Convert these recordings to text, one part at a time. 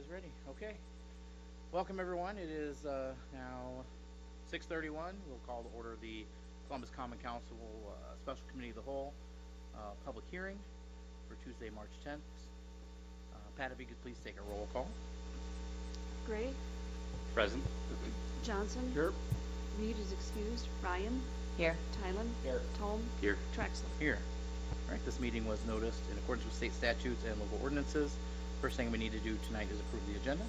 is ready. Okay. Welcome, everyone. It is now 6:31. We'll call to order the Columbus Common Council Special Committee of the Whole public hearing for Tuesday, March 10th. Pat, if you could please take a roll call. Gray, Present. Johnson. Here. Reed is excused. Ryan. Here. Tylen. Here. Tome. Here. Traxler. Here. All right. This meeting was noticed in accordance with state statutes and local ordinances. First thing we need to do tonight is approve the agenda.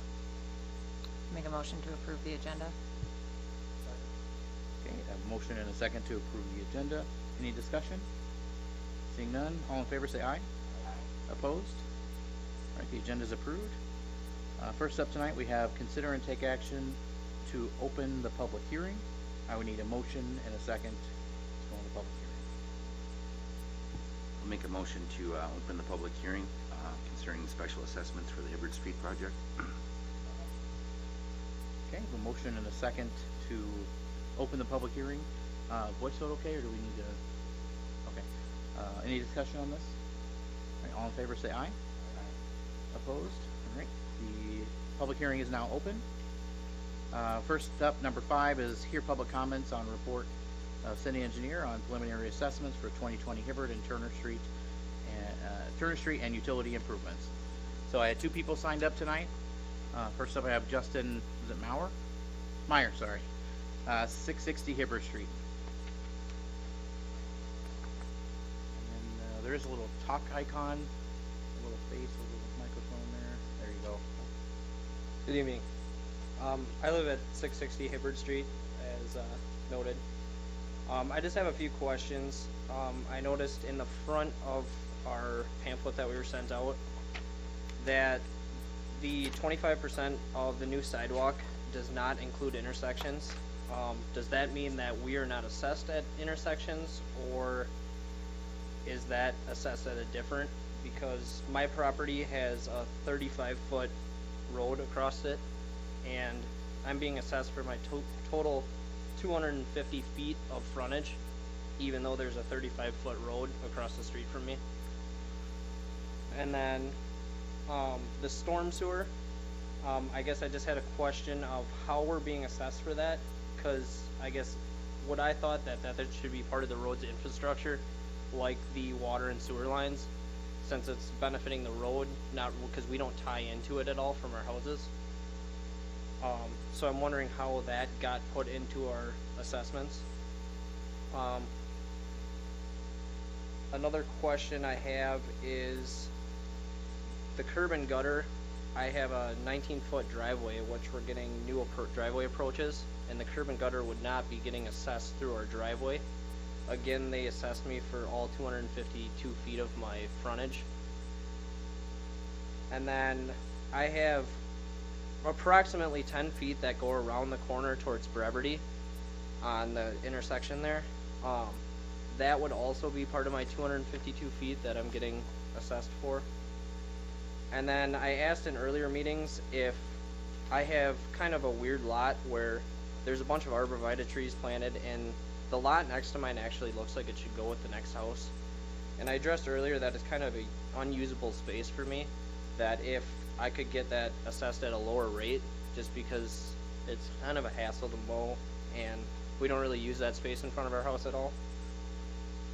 Make a motion to approve the agenda. Okay. I have a motion and a second to approve the agenda. Any discussion? Seeing none, all in favor say aye. Aye. Opposed? All right, the agenda is approved. First up tonight, we have consider and take action to open the public hearing. I would need a motion and a second to go into public hearing. I'll make a motion to open the public hearing concerning special assessments for the Hibbard Street project. Okay, a motion and a second to open the public hearing. Voice vote okay, or do we need to? Okay. Any discussion on this? All right, all in favor say aye. Aye. Opposed? All right, the public hearing is now open. First up, number 5 is hear public comments on report of city engineer on preliminary assessments for 2020 Hibbard and Turner Street and utility improvements. So I had 2 people signed up tonight. First up, I have Justin, is it Meyer, sorry. 660 Hibbard Street. And then there is a little talk icon, a little face, a little microphone there. There you go. Good evening. I live at 660 Hibbard Street, as noted. I just have a few questions. I noticed in the front of our pamphlet that we were sent out that the 25% of the new sidewalk does not include intersections. Does that mean that we are not assessed at intersections, or is that assessed at a different? Because my property has a 35-foot road across it, and I'm being assessed for my total 250 feet of frontage, even though there's a 35-foot road across the street from me. And then the storm sewer, I guess I just had a question of how we're being assessed for that, because I guess what I thought that should be part of the road's infrastructure, like the water and sewer lines, since it's benefiting the road, not because we don't tie into it at all from our houses. So I'm wondering how that got put into our assessments. Another question I have is the curb and gutter. I have a 19-foot driveway, which we're getting new driveway approaches, and the curb and gutter would not be getting assessed through our driveway. Again, they assessed me for all 252 feet of my frontage. And then I have approximately 10 feet that go around the corner towards Brevity on the intersection there. That would also be part of my 252 feet that I'm getting assessed for. And then I asked in earlier meetings if I have kind of a weird lot where there's a bunch of arborvitae trees planted, and the lot next to mine actually looks like it should go with the next house. And I addressed earlier that it's kind of an unusable space for me, that if I could get that assessed at a lower rate, just because it's kind of a hassle to mow, and we don't really use that space in front of our house at all.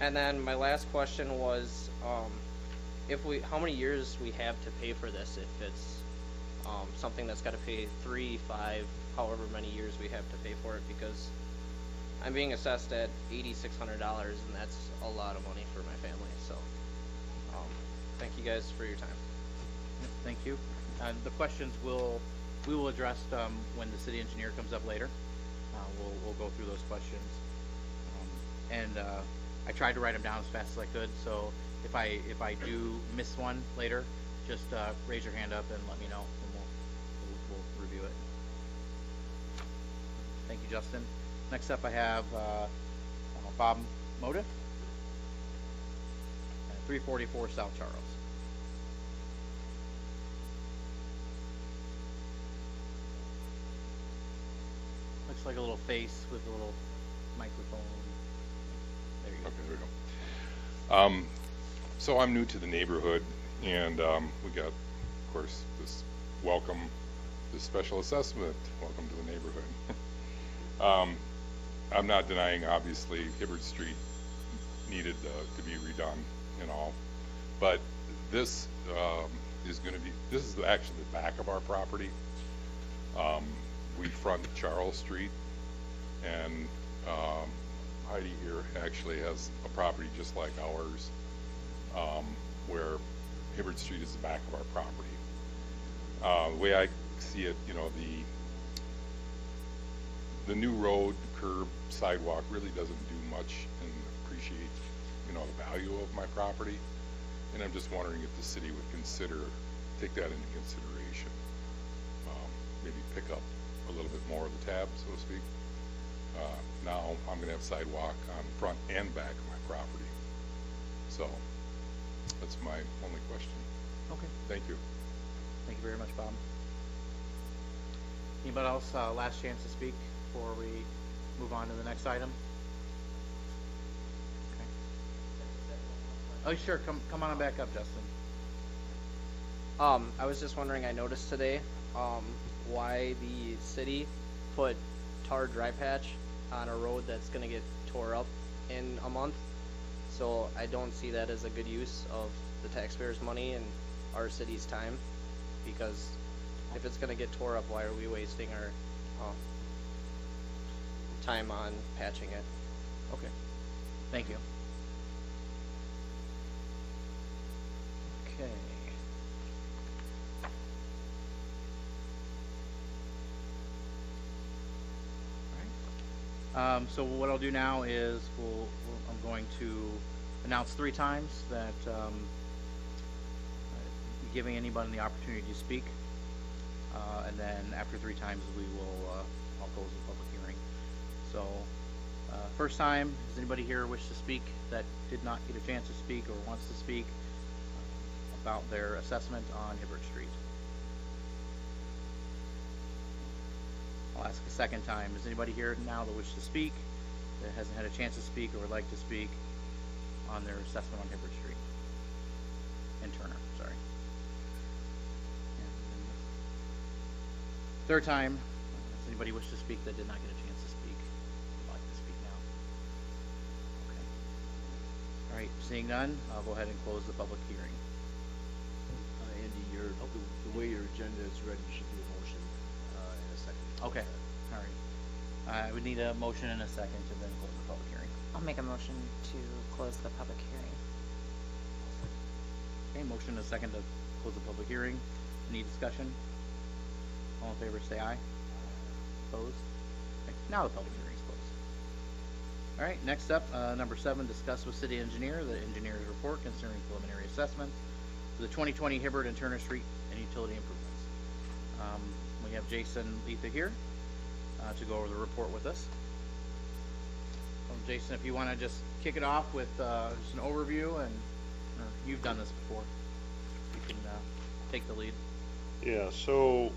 And then my last question was, how many years we have to pay for this, if it's something that's got to pay 3, 5, however many years we have to pay for it, because I'm being assessed at $8,600, and that's a lot of money for my family. So thank you guys for your time. Thank you. The questions we will address when the city engineer comes up later. We'll go through those questions. I tried to write them down as fast as I could, so if I do miss one later, just raise your hand up and let me know, and we'll review it. Thank you, Justin. Next up, I have Bob Moda, 344 South Charles. Looks like a little face with a little microphone. There you go. Okay, there we go. So I'm new to the neighborhood, and we got, of course, this welcome this special assessment. Welcome to the neighborhood. I'm not denying, obviously, Hibbard Street needed to be redone and all, but this is going to be, this is actually the back of our property. We front Charles Street, and Heidi here actually has a property just like ours, where Hibbard Street is the back of our property. The way I see it, you know, the new road, curb, sidewalk really doesn't do much and appreciate, you know, the value of my property. And I'm just wondering if the city would take that into consideration. Maybe pick up a little bit more of the tab, so to speak. Now I'm gonna have sidewalk on front and back of my property. So that's my only question. Okay. Thank you. Thank you very much, Bob. Anybody else, last chance to speak before we move on to the next item? Okay. Oh, sure, come on back up, Justin. I was just wondering, I noticed today, why the city put tar dry patch on a road that's gonna get tore up in a month. So I don't see that as a good use of the taxpayers' money and our city's time, because if it's gonna get tore up, why are we wasting our, time on patching it? Okay. Thank you. Okay. All right. So what I'll do now is I'm going to announce 3 times that giving anybody the opportunity to speak, and then after 3 times I'll close the public hearing. So first time, does anybody here wish to speak that did not get a chance to speak or wants to speak about their assessment on Hibbard Street? I'll ask a second time. Is anybody here now that wishes to speak that hasn't had a chance to speak or would like to speak on their assessment on Hibbard Street? And Turner, sorry. And third time, does anybody wish to speak that did not get a chance to speak? Would like to speak now? Okay. All right, seeing none, I'll go ahead and close the public hearing. Andy, the way your agenda is read, you should do a motion in a second. Okay, all right. I would need a motion and a second to then close the public hearing. I'll make a motion to close the public hearing. Okay, motion and a second to close the public hearing. Any discussion? All in favor say aye. Opposed? Okay, now the public hearing is closed. All right, next up, number 7, discuss with city engineer the engineer's report concerning preliminary assessment for the 2020 Hibbard and Turner Street and utility improvements. We have Jason Letha here to go over the report with us. Jason, if you want to just kick it off with just an overview, and you've done this before, you can take the lead. Yeah, so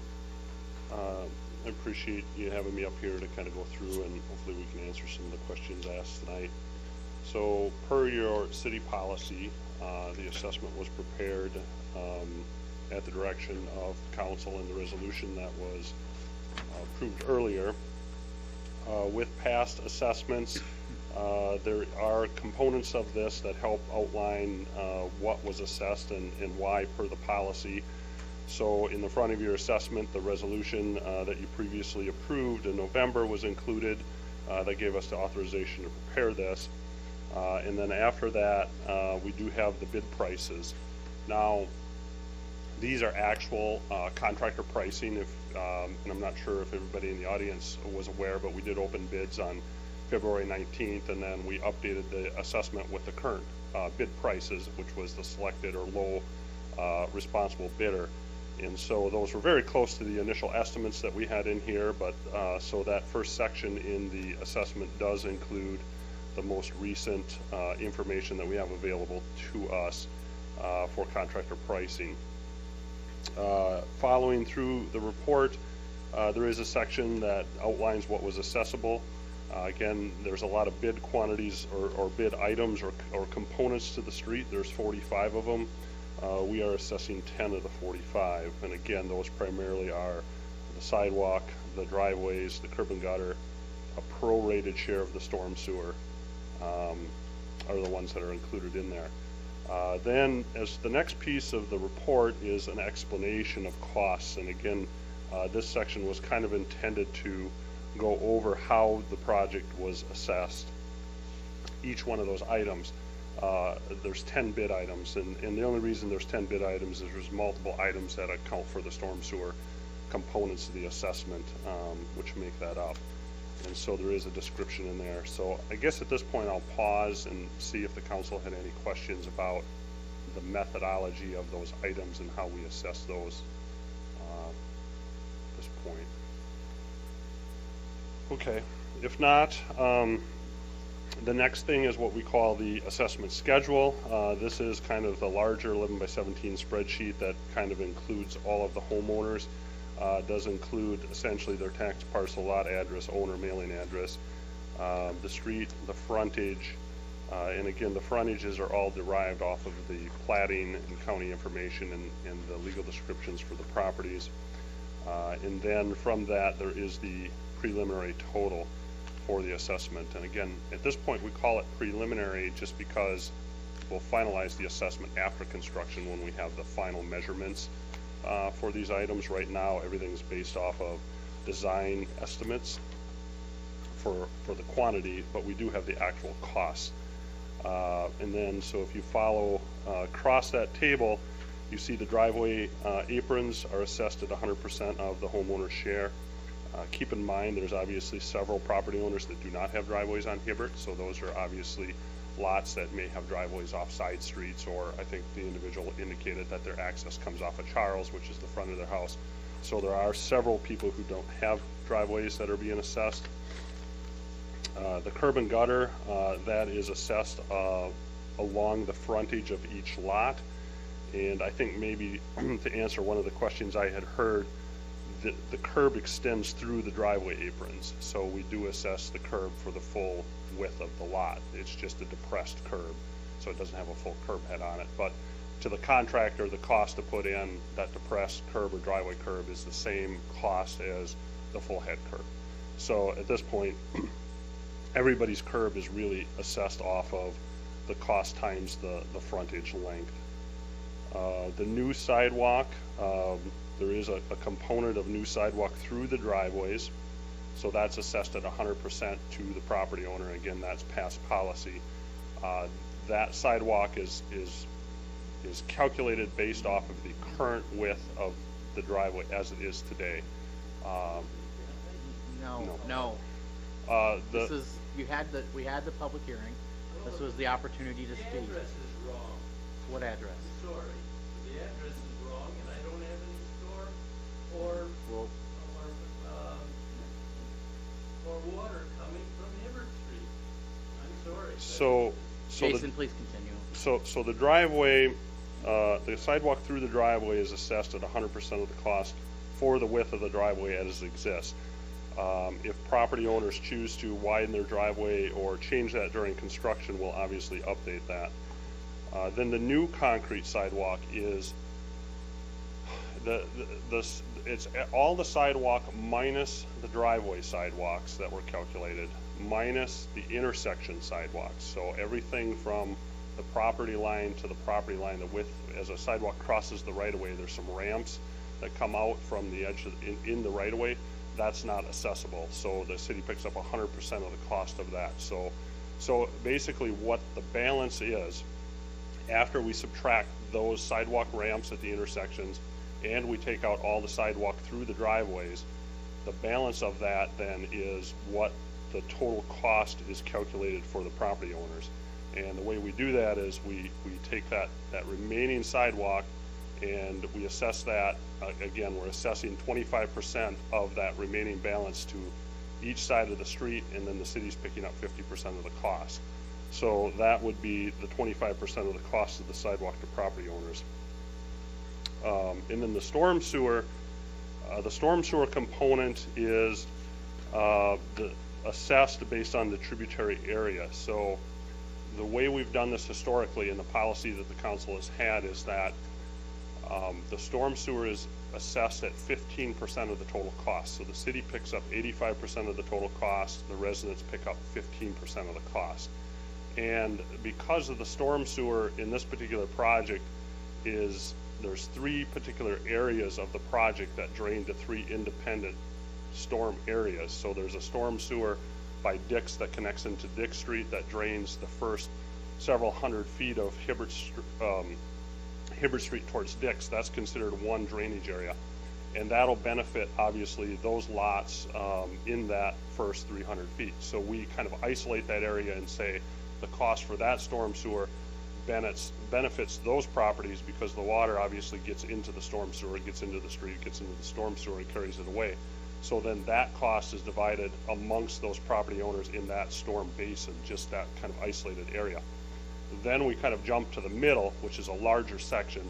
I appreciate you having me up here to kind of go through, and hopefully we can answer some of the questions asked tonight. So per your city policy, the assessment was prepared at the direction of council in the resolution that was approved earlier. With past assessments, there are components of this that help outline what was assessed and why per the policy. So in the front of your assessment, the resolution that you previously approved in November was included. That gave us the authorization to prepare this. And then after that, we do have the bid prices. Now, these are actual contractor pricing. And I'm not sure if everybody in the audience was aware, but we did open bids on February 19th, and then we updated the assessment with the current bid prices, which was the selected or low responsible bidder. And so those were very close to the initial estimates that we had in here, but so that first section in the assessment does include the most recent information that we have available to us for contractor pricing. Following through the report, there is a section that outlines what was assessable. Again, there's a lot of bid quantities or bid items or components to the street. There's 45 of them. we are assessing 10 of the 45. And again, those primarily are the sidewalk, the driveways, the curb and gutter, a prorated share of the storm sewer, are the ones that are included in there. Then, as the next piece of the report is an explanation of costs, and again, this section was kind of intended to go over how the project was assessed. Each one of those items, there's 10 bid items, and the only reason there's 10 bid items is there's multiple items that account for the storm sewer components of the assessment, which make that up. And so there is a description in there. So I guess at this point I'll pause and see if the council had any questions about the methodology of those items and how we assess those at this point. Okay, if not, the next thing is what we call the assessment schedule. This is kind of the larger 11 by 17 spreadsheet that kind of includes all of the homeowners. Does include essentially their tax parcel, lot address, owner, mailing address, the street, the frontage, and again, the frontages are all derived off of the platting and county information and the legal descriptions for the properties. And then from that, there is the preliminary total for the assessment. And again, at this point, we call it preliminary just because we'll finalize the assessment after construction when we have the final measurements for these items. Right now, everything's based off of design estimates for the quantity, but we do have the actual costs. And then, so if you follow across that table, you see the driveway aprons are assessed at 100% of the homeowner's share. Keep in mind, there's obviously several property owners that do not have driveways on Hibbert, so those are obviously lots that may have driveways off side streets, or I think the individual indicated that their access comes off of Charles, which is the front of their house. So there are several people who don't have driveways that are being assessed. The curb and gutter, that is assessed along the frontage of each lot. And I think maybe to answer one of the questions I had heard, the curb extends through the driveway aprons. So we do assess the curb for the full width of the lot. It's just a depressed curb, so it doesn't have a full curb head on it. But to the contractor, the cost to put in that depressed curb or driveway curb is the same cost as the full head curb. So at this point, everybody's curb is really assessed off of the cost times the frontage length. The new sidewalk, there is a component of new sidewalk through the driveways. So that's assessed at 100% to the property owner. Again, that's past policy. That sidewalk is calculated based off of the current width of the driveway as it is today. No. This is, we had the public hearing. This was the opportunity to speak. The address is wrong. What address? Sorry, the address is wrong, and I don't have any store Well, or water coming from Hibbert Street. I'm sorry. So Jason, please continue. So the driveway, the sidewalk through the driveway is assessed at 100% of the cost for the width of the driveway as it exists. If property owners choose to widen their driveway or change that during construction, we'll obviously update that. Then the new concrete sidewalk is it's all the sidewalk minus the driveway sidewalks that were calculated, minus the intersection sidewalks. So everything from the property line to the property line, the width, as a sidewalk crosses the right-of-way, there's some ramps that come out from the edge in the right-of-way. That's not accessible, so the city picks up 100% of the cost of that. So basically what the balance is, after we subtract those sidewalk ramps at the intersections and we take out all the sidewalk through the driveways, the balance of that then is what the total cost is calculated for the property owners. And the way we do that is we take that remaining sidewalk and we assess that. Again, we're assessing 25% of that remaining balance to each side of the street, and then the city's picking up 50% of the cost. So that would be the 25% of the cost of the sidewalk to property owners. And then the storm sewer component is assessed based on the tributary area. So the way we've done this historically, and the policy that the council has had, is that The storm sewer is assessed at 15% of the total cost. So the city picks up 85% of the total cost, the residents pick up 15% of the cost. And because of the storm sewer in this particular project there's 3 particular areas of the project that drain to 3 independent storm areas. So there's a storm sewer by Dix that connects into Dix Street that drains the first several hundred feet of Hibbert Street towards Dix. That's considered one drainage area. And that'll benefit, obviously, those lots in that first 300 feet. So we kind of isolate that area and say the cost for that storm sewer benefits those properties because the water obviously gets into the storm sewer, it gets into the street, gets into the storm sewer, and carries it away. So then that cost is divided amongst those property owners in that storm basin, just that kind of isolated area. Then we kind of jump to the middle, which is a larger section,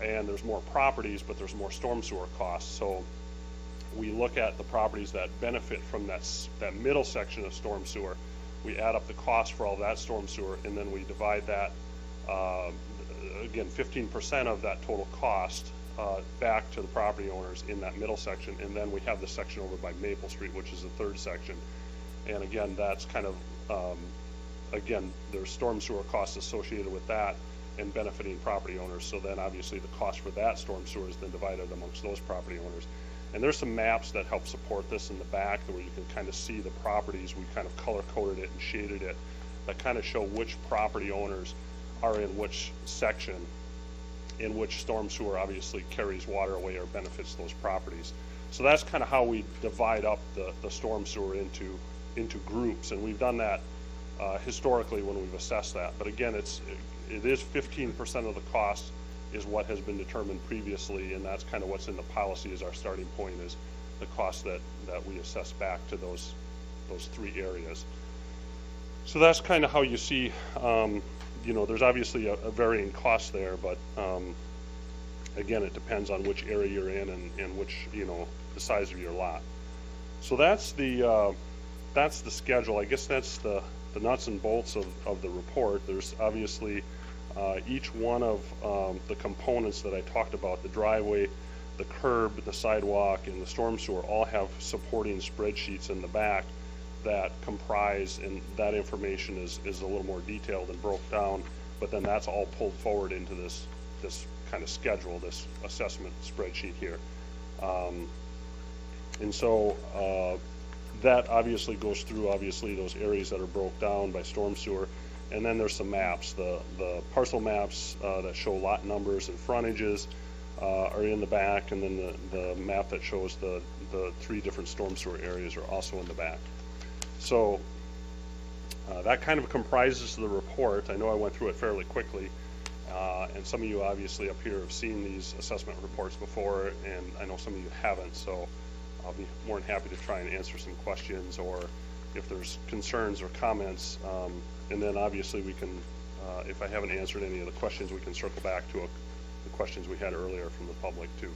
and there's more properties, but there's more storm sewer costs. So we look at the properties that benefit from that middle section of storm sewer. We add up the cost for all that storm sewer, and then we divide that, again, 15% of that total cost back to the property owners in that middle section. And then we have the section over by Maple Street, which is the third section. And again, that's kind of, again, there's storm sewer costs associated with that and benefiting property owners. So then obviously the cost for that storm sewer is then divided amongst those property owners. And there's some maps that help support this in the back where you can kind of see the properties. We kind of color coded it and shaded it that kind of show which property owners are in which section, in which storm sewer obviously carries water away or benefits those properties. So that's kind of how we divide up the storm sewer into groups. And we've done that historically when we've assessed that. But again, it is 15% of the cost is what has been determined previously, and that's kind of what's in the policy as our starting point, is the cost that we assess back to those 3 areas. So that's kind of how you see, there's obviously a varying cost there, but again, it depends on which area you're in and which, the size of your lot. So that's the schedule. I guess that's the nuts and bolts of the report. There's obviously each one of the components that I talked about, the driveway, the curb, the sidewalk, and the storm sewer, all have supporting spreadsheets in the back that comprise, and that information is a little more detailed and broke down, but then that's all pulled forward into this kind of schedule, this assessment spreadsheet here. And so that obviously goes through those areas that are broke down by storm sewer. And then there's some maps. The parcel maps that show lot numbers and frontages are in the back, and then the map that shows the 3 different storm sewer areas are also in the back. So that kind of comprises the report. I know I went through it fairly quickly, and some of you obviously up here have seen these assessment reports before, and I know some of you haven't, so I'll be more than happy to try and answer some questions, or if there's concerns or comments. And then obviously we can, if I haven't answered any of the questions, we can circle back to the questions we had earlier from the public too.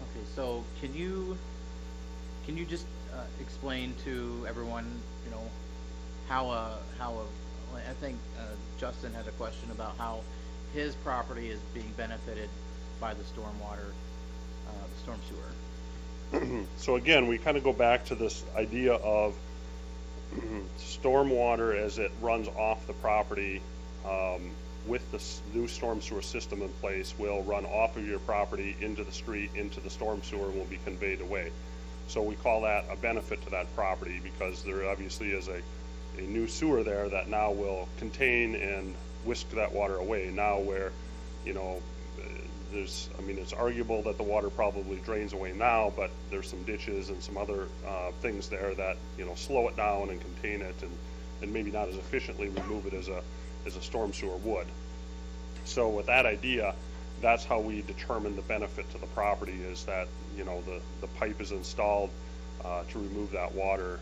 Okay, so can you just explain to everyone, how I think Justin had a question about how his property is being benefited by the stormwater, the storm sewer. So again, we kind of go back to this idea of stormwater as it runs off the property with the new storm sewer system in place will run off of your property into the street, into the storm sewer, and will be conveyed away. So we call that a benefit to that property because there obviously is a new sewer there that now will contain and whisk that water away. Now where, it's arguable that the water probably drains away now, but there's some ditches and some other things there that, slow it down and contain it and maybe not as efficiently remove it as a storm sewer would. So with that idea, that's how we determine the benefit to the property is that, the pipe is installed to remove that water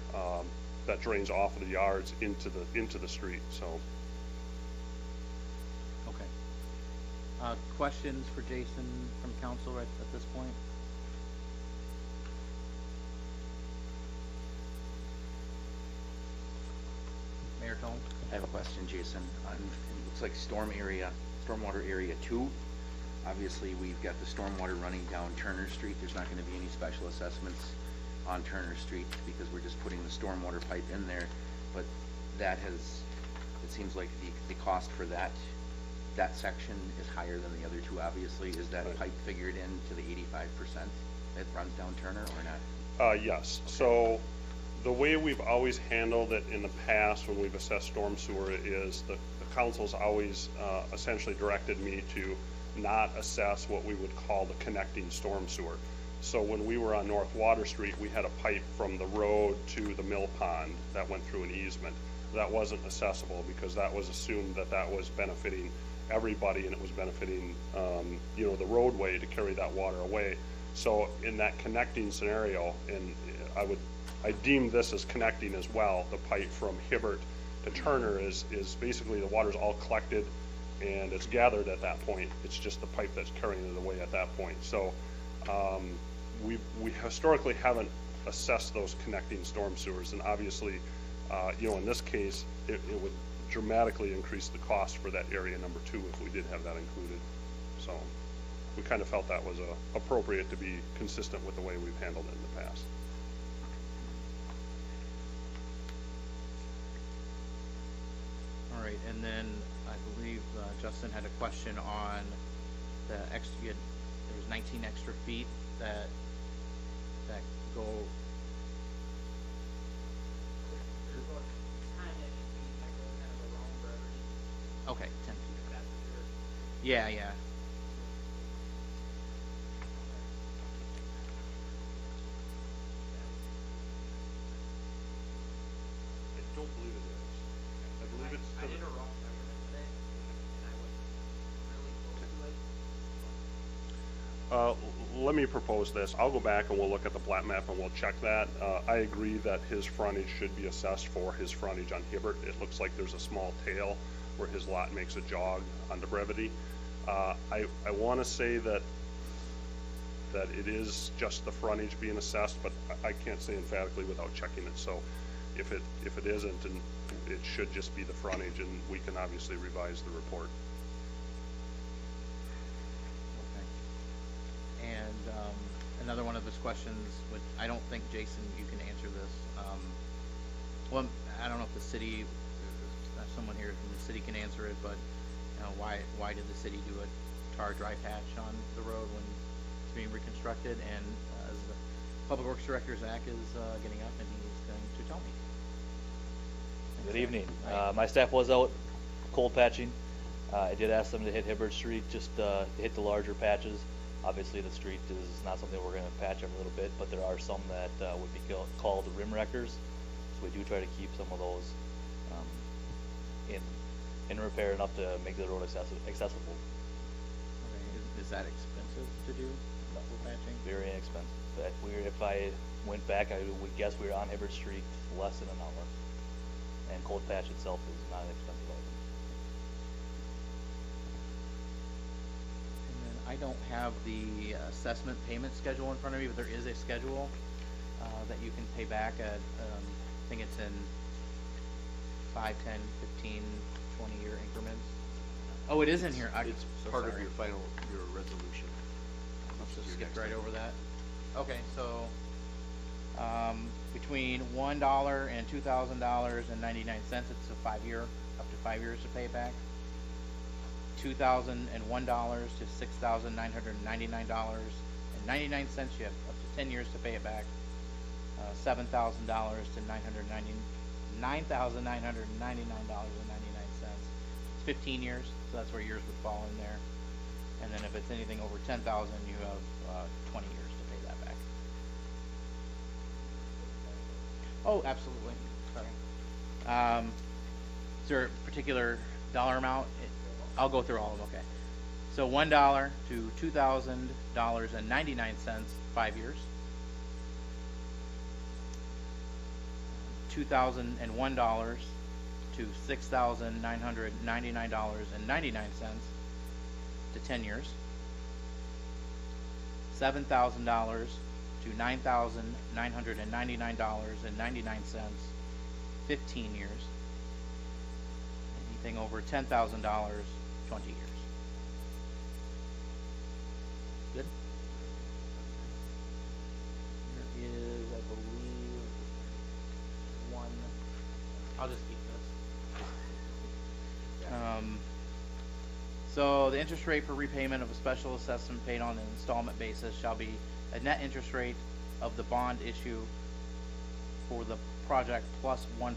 that drains off of the yards into the street, so. Okay. Questions for Jason from council right at this point? I have a question, Jason. It looks like storm area stormwater area 2. Obviously, we've got the stormwater running down Turner Street. There's not gonna be any special assessments on Turner Street because we're just putting the stormwater pipe in there. But that has, it seems like the cost for that section is higher than the other two, obviously. Is that Right. pipe figured into the 85% that runs down Turner or not? Yes. So the way we've always handled it in the past when we've assessed storm sewer is the council's always essentially directed me to not assess what we would call the connecting storm sewer. So when we were on North Water Street, we had a pipe from the road to the mill pond that went through an easement. That wasn't accessible because that was assumed that that was benefiting everybody and it was benefiting, the roadway to carry that water away. So in that connecting scenario, and I deem this as connecting as well, the pipe from Hibbert to Turner is basically the water's all collected and it's gathered at that point. It's just the pipe that's carrying it away at that point. So we historically haven't assessed those connecting storm sewers, and obviously, in this case, it would dramatically increase the cost for that area number 2 if we did have that included. So we kind of felt that was appropriate to be consistent with the way we've handled it in the past. All right, and then I believe Justin had a question on the extra, there was 19 extra feet that go, There's about 10 extra feet that go kind of around for everything. okay, 10 feet. That's what you're. Yeah, yeah. I don't believe it is. I believe it's I did a rough measurement today, and I was really close to it. Let me propose this. I'll go back and we'll look at the plat map and we'll check that. I agree that his frontage should be assessed for his frontage on Hibbert. It looks like there's a small tail where his lot makes a jog onto Brevity. I want to say that it is just the frontage being assessed, but I can't say emphatically without checking it. So if it isn't, and it should just be the frontage, and we can obviously revise the report. Okay. And another one of his questions, which I don't think, Jason, you can answer this. Well, I don't know if the city, someone here from the city can answer it, but why did the city do a tar dry patch on the road when it's being reconstructed? And as the Public Works Director, Zach is getting up and he's going to tell me. Good evening. Right. My staff was out cold patching. I did ask them to hit Hibbert Street, just to hit the larger patches. Obviously, the street is not something we're going to patch every little bit, but there are some that would be called rim wreckers. So we do try to keep some of those in repair enough to make the road accessible. Okay. Is that expensive to do, level patching? Very inexpensive. If I went back, I would guess we were on Hibbert Street less than an hour. And cold patch itself is not an expensive item. And then I don't have the assessment payment schedule in front of me, but there is a schedule that you can pay back at, I think it's in 5, 10, 15, 20-year increments. Oh, it is in here. It's so part of sorry. your resolution. Let's just skip right over that. Okay, so between $1 and $2,000.99, it's a 5-year, up to 5 years to pay it back. $2,001 to $6,999.99. You have up to 10 years to pay it back. $7,000 to $999.99. It's 15 years, so that's where yours would fall in there. And then if it's anything over 10,000, you have 20 years to pay that back. Oh, absolutely. Sorry. Is there a particular dollar amount? I'll go through all of them. Okay. So $1 to $2,000.99, 5 years. $2,001 to $6,999.99 to 10 years. $7,000 to $9,999.99, 15 years. Anything over $10,000, 20 years. So the interest rate for repayment of a special assessment paid on an installment basis shall be a net interest rate of the bond issue for the project plus 1%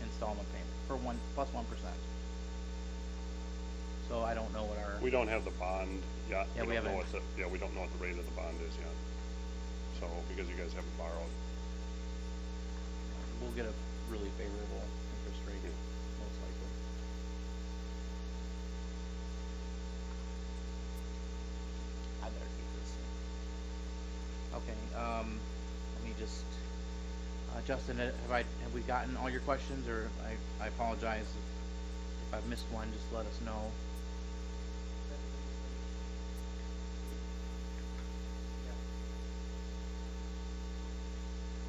installment payment, plus 1%. So I don't know what our. We don't have the bond yet. Yeah, we don't know haven't. what the, yeah, we don't know what the rate of the bond is yet. So, because you guys haven't borrowed. We'll get a really favorable interest rate, Yeah. most likely. I better keep this. Okay, let me just, Justin, have we gotten all your questions, or I apologize if I've missed one, just let us know.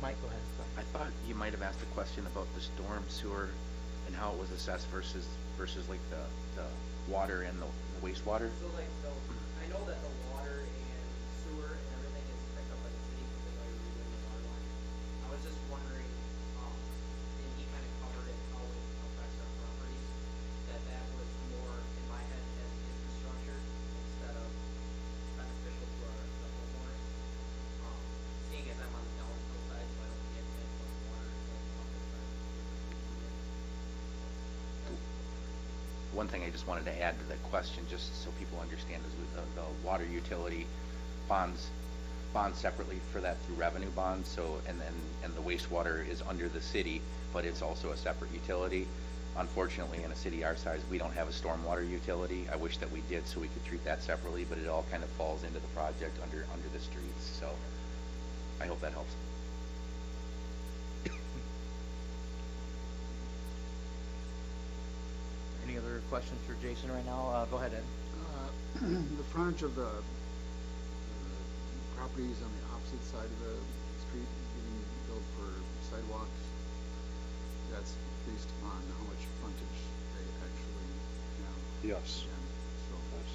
Mike, go ahead. I thought you might have asked a question about the storm sewer and how it was assessed versus like the water and the wastewater. So I know that the water and sewer and everything is picked up by the city because they know you're redoing the water line. I was just wondering, and he kind of covered it, how it affects our properties, that was more in my head as infrastructure instead of beneficial to the homeowners. Seeing as I'm on the downhill side, so I don't get as much water as like uphill side. One thing I just wanted to add to the question, just so people understand, is with the water utility bonds separately for that through revenue bonds. So and the wastewater is under the city, but it's also a separate utility. Unfortunately, in a city our size, we don't have a stormwater utility. I wish that we did, so we could treat that separately, but it all kind of falls into the project under the streets. So I hope that helps. Any other questions for Jason right now? Go ahead, Ed. The frontage of the properties on the opposite side of the street getting built for sidewalks, that's based on how much frontage they actually have. Yes. And so, Yes.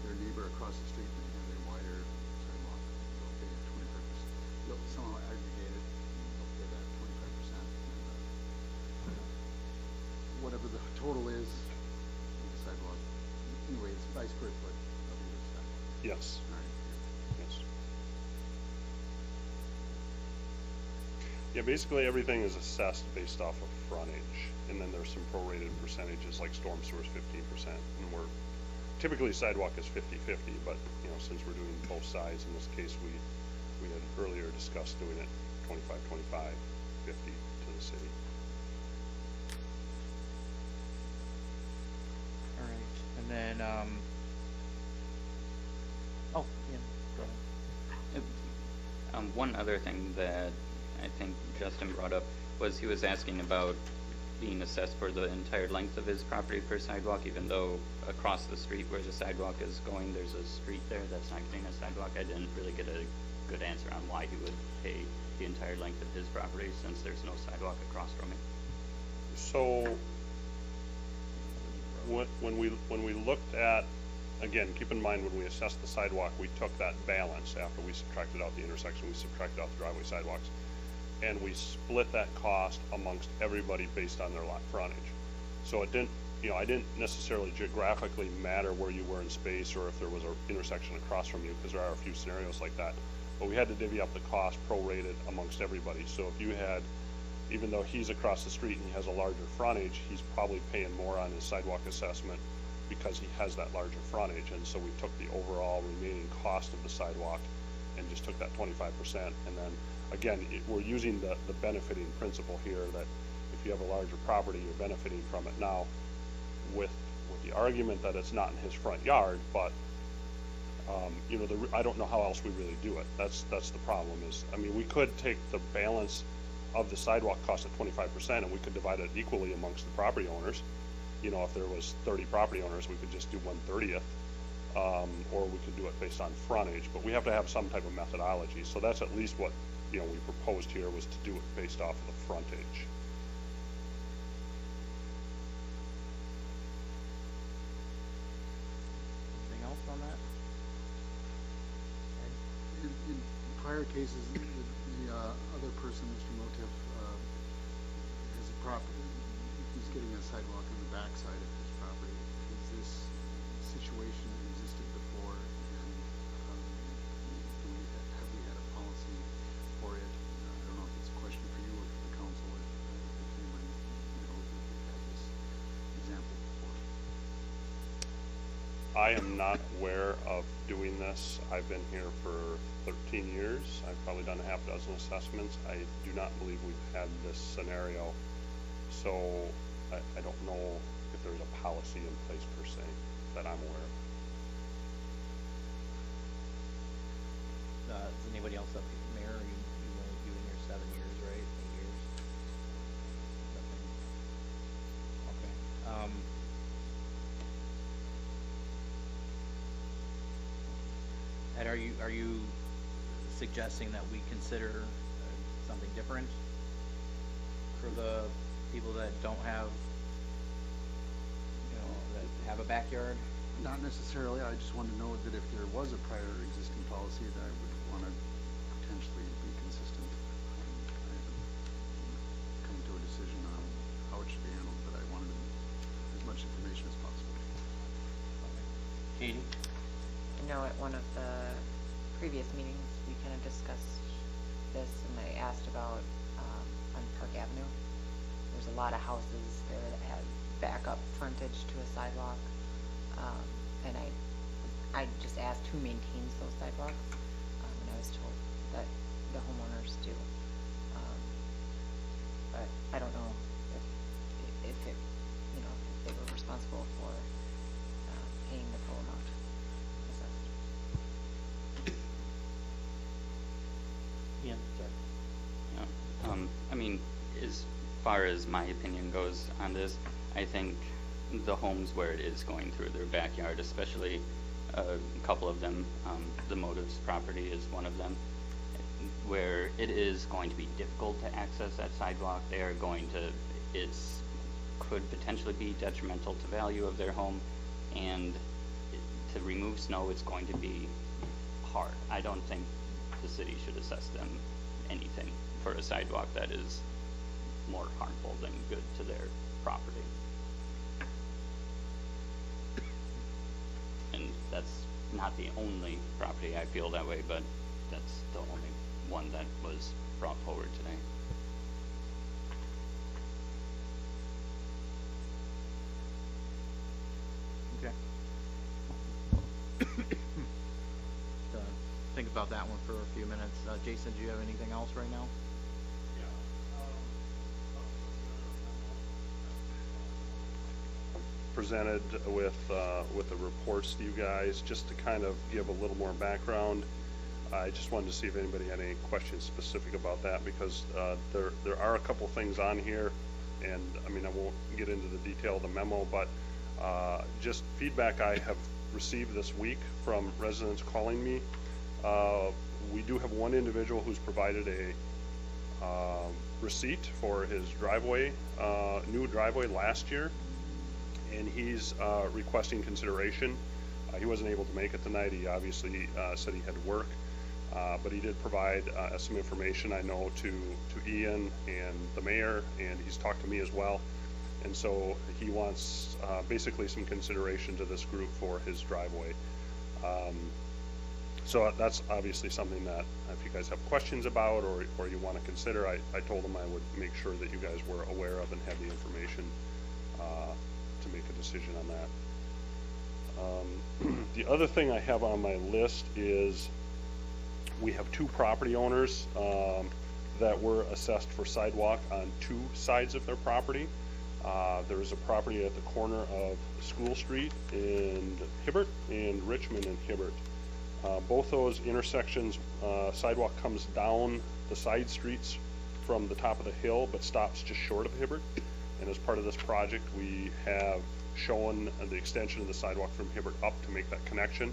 their neighbor across the street may have a wider sidewalk, they'll pay 25%. They'll somehow aggregate it, and they'll pay that 25%. Whatever the total is, the sidewalk, anyway, it's by square foot of the sidewalk. Yes. All right. Yes. Yeah, basically everything is assessed based off of frontage, and then there's some prorated percentages like storm sewer's 15%, and we're typically sidewalk is 50-50, but you know, since we're doing both sides in this case, we had earlier discussed doing it 25-25, 50 to the city. All right, and then, oh, yeah, go ahead. One other thing that I think Justin brought up was he was asking about being assessed for the entire length of his property per sidewalk, even though across the street where the sidewalk is going, there's a street there that's not getting a sidewalk. I didn't really get a good answer on why he would pay the entire length of his property since there's no sidewalk across from it. So when we looked at, again, keep in mind when we assessed the sidewalk, we took that balance after we subtracted out the intersection, we subtracted out the driveway sidewalks, and we split that cost amongst everybody based on their lot frontage. So it didn't, you know, I didn't necessarily geographically matter where you were in space or if there was an intersection across from you, because there are a few scenarios like that. But we had to divvy up the cost prorated amongst everybody. So if you had, even though he's across the street and he has a larger frontage, he's probably paying more on his sidewalk assessment because he has that larger frontage. And so we took the overall remaining cost of the sidewalk and just took that 25%. And then again, we're using the benefiting principle here that if you have a larger property, you're benefiting from it now with the argument that it's not in his front yard, but you know, I don't know how else we really do it. That's the problem is, I mean, we could take the balance of the sidewalk cost at 25% and we could divide it equally amongst the property owners. You know, if there was 30 property owners, we could just do 1/30th, or we could do it based on frontage, but we have to have some type of methodology. So that's at least what, you know, we proposed here was to do it based off of the frontage. Anything else on that? In prior cases, the other person, Mr. Motif, has a property, he's getting a sidewalk on the back side of his property. Is this situation existed before, and have we had a policy for it? I don't know if it's a question for you or for the council, if anyone knows if we've had this example before. I am not aware of doing this. I've been here for 13 years. I've probably done a half dozen assessments. I do not believe we've had this scenario. So I don't know if there's a policy in place per se that I'm aware of. Does anybody else up, Mayor, you in your 7 years, right? 8 years? Nothing. Okay. Ed, are you suggesting that we consider something different for the people that don't have, that have a backyard? Not necessarily. I just wanted to know that if there was a prior existing policy, that I would want to potentially be consistent. I haven't come to a decision on how it should be handled, but I wanted as much information as possible. Katie? I know at one of the previous meetings, we kind of discussed this, and I asked about, on Park Avenue. There's a lot of houses there that have backup frontage to a sidewalk. And I just asked who maintains those sidewalks, and I was told that the homeowners do. But I don't know if it, if they were responsible for paying the full amount assessed. Ian, sorry. Yeah. I mean, as far as my opinion goes on this, I think the homes where it is going through their backyard, especially a couple of them, the Motives property is one of them, where it is going to be difficult to access that sidewalk. They are going to, could potentially be detrimental to value of their home, and to remove snow, it's going to be hard. I don't think the city should assess them anything for a sidewalk that is more harmful than good to their property. And that's not the only property I feel that way, but that's the only one that was brought forward today. Okay. Think about that one for a few minutes. Jason, do you have anything else right now? Presented with the reports to you guys, just to kind of give a little more background. I just wanted to see if anybody had any questions specific about that, because there are a couple things on here, and I mean, I won't get into the detail of the memo, but just feedback I have received this week from residents calling me. We do have one individual who's provided a receipt for his driveway, new driveway last year, and he's requesting consideration. He wasn't able to make it tonight. He obviously said he had to work, but he did provide some information, I know, to Ian and the mayor, and he's talked to me as well. And so he wants basically some consideration to this group for his driveway. So that's obviously something that if you guys have questions about or you want to consider, I told him I would make sure that you guys were aware of and had the information to make a decision on that. The other thing I have on my list is we have two property owners that were assessed for sidewalk on two sides of their property. There is a property at the corner of School Street in Hibbert and Richmond and Hibbert. Both those intersections, sidewalk comes down the side streets from the top of the hill, but stops just short of Hibbert. And as part of this project, we have shown the extension of the sidewalk from Hibbert up to make that connection.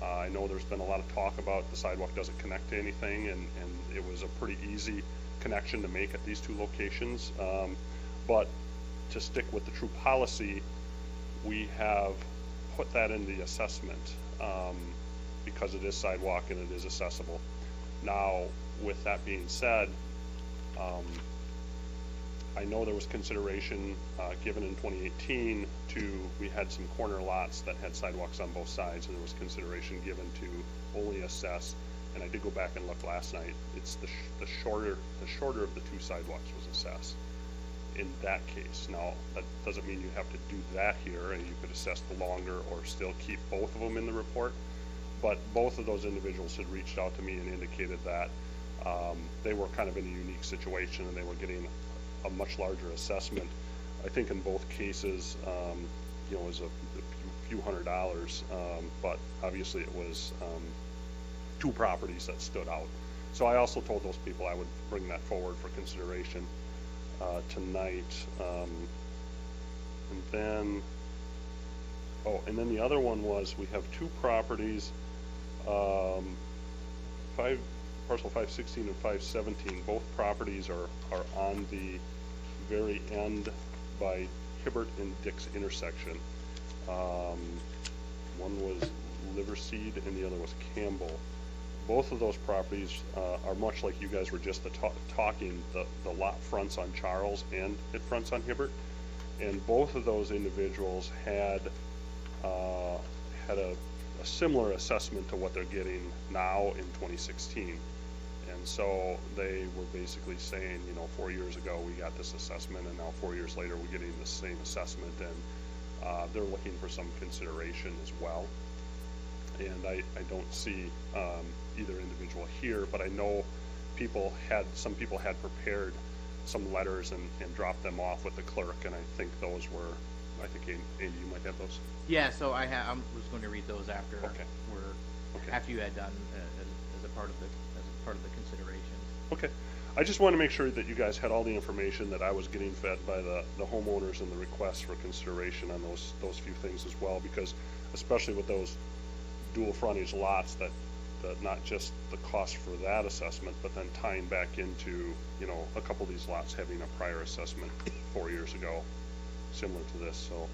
I know there's been a lot of talk about the sidewalk doesn't connect to anything, and it was a pretty easy connection to make at these two locations. But to stick with the true policy, we have put that in the assessment because it is sidewalk and it is accessible. Now, with that being said, I know there was consideration, given in 2018 we had some corner lots that had sidewalks on both sides, and there was consideration given to only assess, and I did go back and look last night, it's the shorter of the two sidewalks was assessed in that case. Now, that doesn't mean you have to do that here, and you could assess the longer or still keep both of them in the report. But both of those individuals had reached out to me and indicated that they were kind of in a unique situation and they were getting a much larger assessment. I think in both cases, you know, it was a few $100s, but obviously it was two properties that stood out. So I also told those people I would bring that forward for consideration tonight. And then the other one was, we have two properties, parcel 516 and 517. Both properties are on the very end by Hibbert and Dix intersection. One was Liverseed and the other was Campbell. Both of those properties are much like you guys were just talking. The lot fronts on Charles and it fronts on Hibbert, and both of those individuals had a similar assessment to what they're getting now in 2016. And so they were basically saying, you know, 4 years ago we got this assessment, and now 4 years later we're getting the same assessment, and they're looking for some consideration as well. And I don't see either individual here, but I know some people had prepared some letters and dropped them off with the clerk, and I think those were, I think Andy, you might have those. Yeah, so I was going to read those after Okay. after you had done as a part of the considerations. Okay. I just want to make sure that you guys had all the information that I was getting fed by the homeowners and the requests for consideration on those few things as well, because especially with those dual frontage lots, that not just the cost for that assessment, but then tying back into, you know, a couple of these lots having a prior assessment 4 years ago, similar to this. So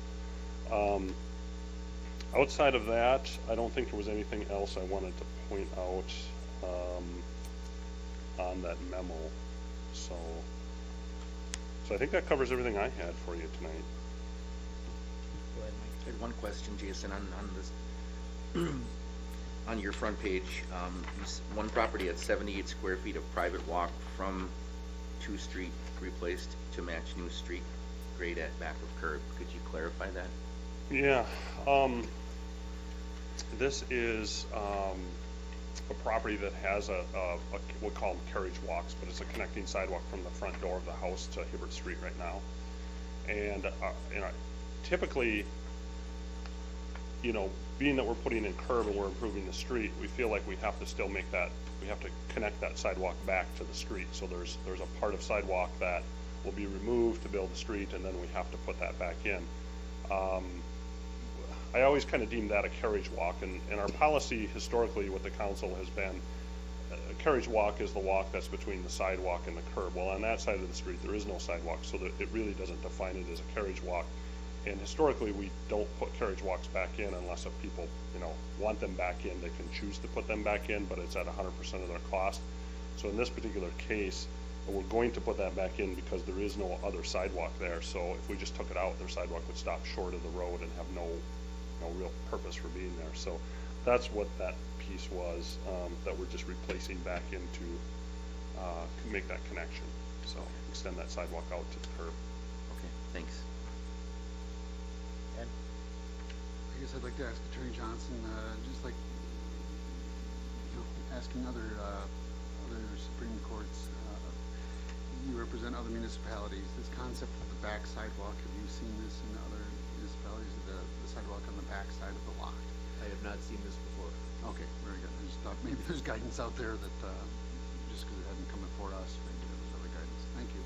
outside of that, I don't think there was anything else I wanted to point out on that memo. So I think that covers everything I had for you tonight. Go ahead, Mike. I had one question, Jason, on this, on your front page, one property at 78 square feet of private walk from 2 Street replaced to match new street grade at back of curb. Could you clarify that? Yeah, this is a property that has we'll call them carriage walks, but it's a connecting sidewalk from the front door of the house to Hibbert Street right now. And you know, typically, you know, being that we're putting in curb and we're improving the street, we feel like we have to still make that, we have to connect that sidewalk back to the street. So there's a part of sidewalk that will be removed to build the street, and then we have to put that back in. I always kind of deem that a carriage walk, and our policy historically with the council has been a carriage walk is the walk that's between the sidewalk and the curb. Well, on that side of the street there is no sidewalk, so that it really doesn't define it as a carriage walk. And historically we don't put carriage walks back in unless if people, you know, want them back in. They can choose to put them back in, but it's at 100% of their cost. So in this particular case, we're going to put that back in because there is no other sidewalk there. So if we just took it out, their sidewalk would stop short of the road and have no real purpose for being there. So that's what that piece was, that we're just replacing back into make that connection. So extend that sidewalk out to the curb. Okay, thanks. Ed? I guess I'd like to ask Attorney Johnson, just like, you know, asking other Supreme Courts, you represent other municipalities, this concept of the back sidewalk, have you seen this in other municipalities, the sidewalk on the back side of the lot? I have not seen this before. Okay, very good. I just thought maybe there's guidance out there that, just because it hadn't come before us, maybe there was other guidance. Thank you.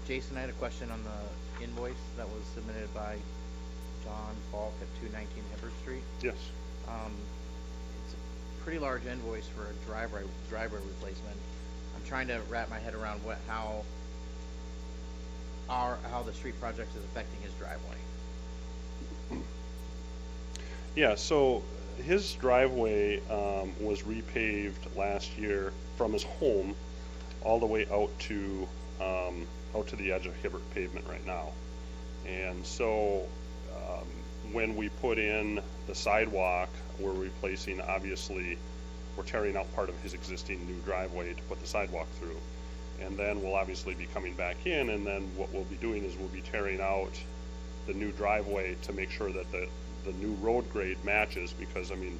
Jason, I had a question on the invoice that was submitted by John Falk at 219 Hibbert Street. Yes. It's a pretty large invoice for a driveway replacement. I'm trying to wrap my head around how the street project is affecting his driveway. Yeah, so his driveway was repaved last year from his home all the way out to the edge of Hibbert pavement right now. And so, when we put in the sidewalk, we're replacing, obviously, we're tearing out part of his existing new driveway to put the sidewalk through. And then we'll obviously be coming back in, and then what we'll be doing is we'll be tearing out the new driveway to make sure that the new road grade matches, because, I mean,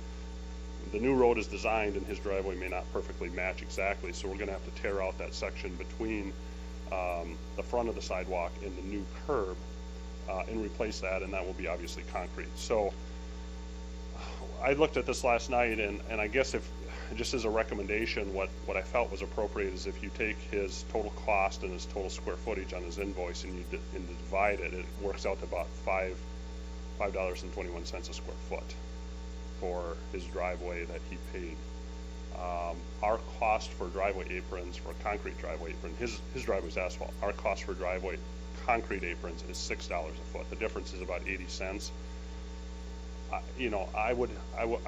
the new road is designed and his driveway may not perfectly match exactly, so we're gonna have to tear out that section between the front of the sidewalk and the new curb and replace that, and that will be obviously concrete. So I looked at this last night, and I guess if, just as a recommendation, what I felt was appropriate is if you take his total cost and his total square footage on his invoice and you divide it, it works out to about $5.21 a square foot for his driveway that he paid. Our cost for driveway aprons, for a concrete driveway apron, his driveway's asphalt. Our cost for driveway concrete aprons is $6 a foot. The difference is about 80 cents. You know, I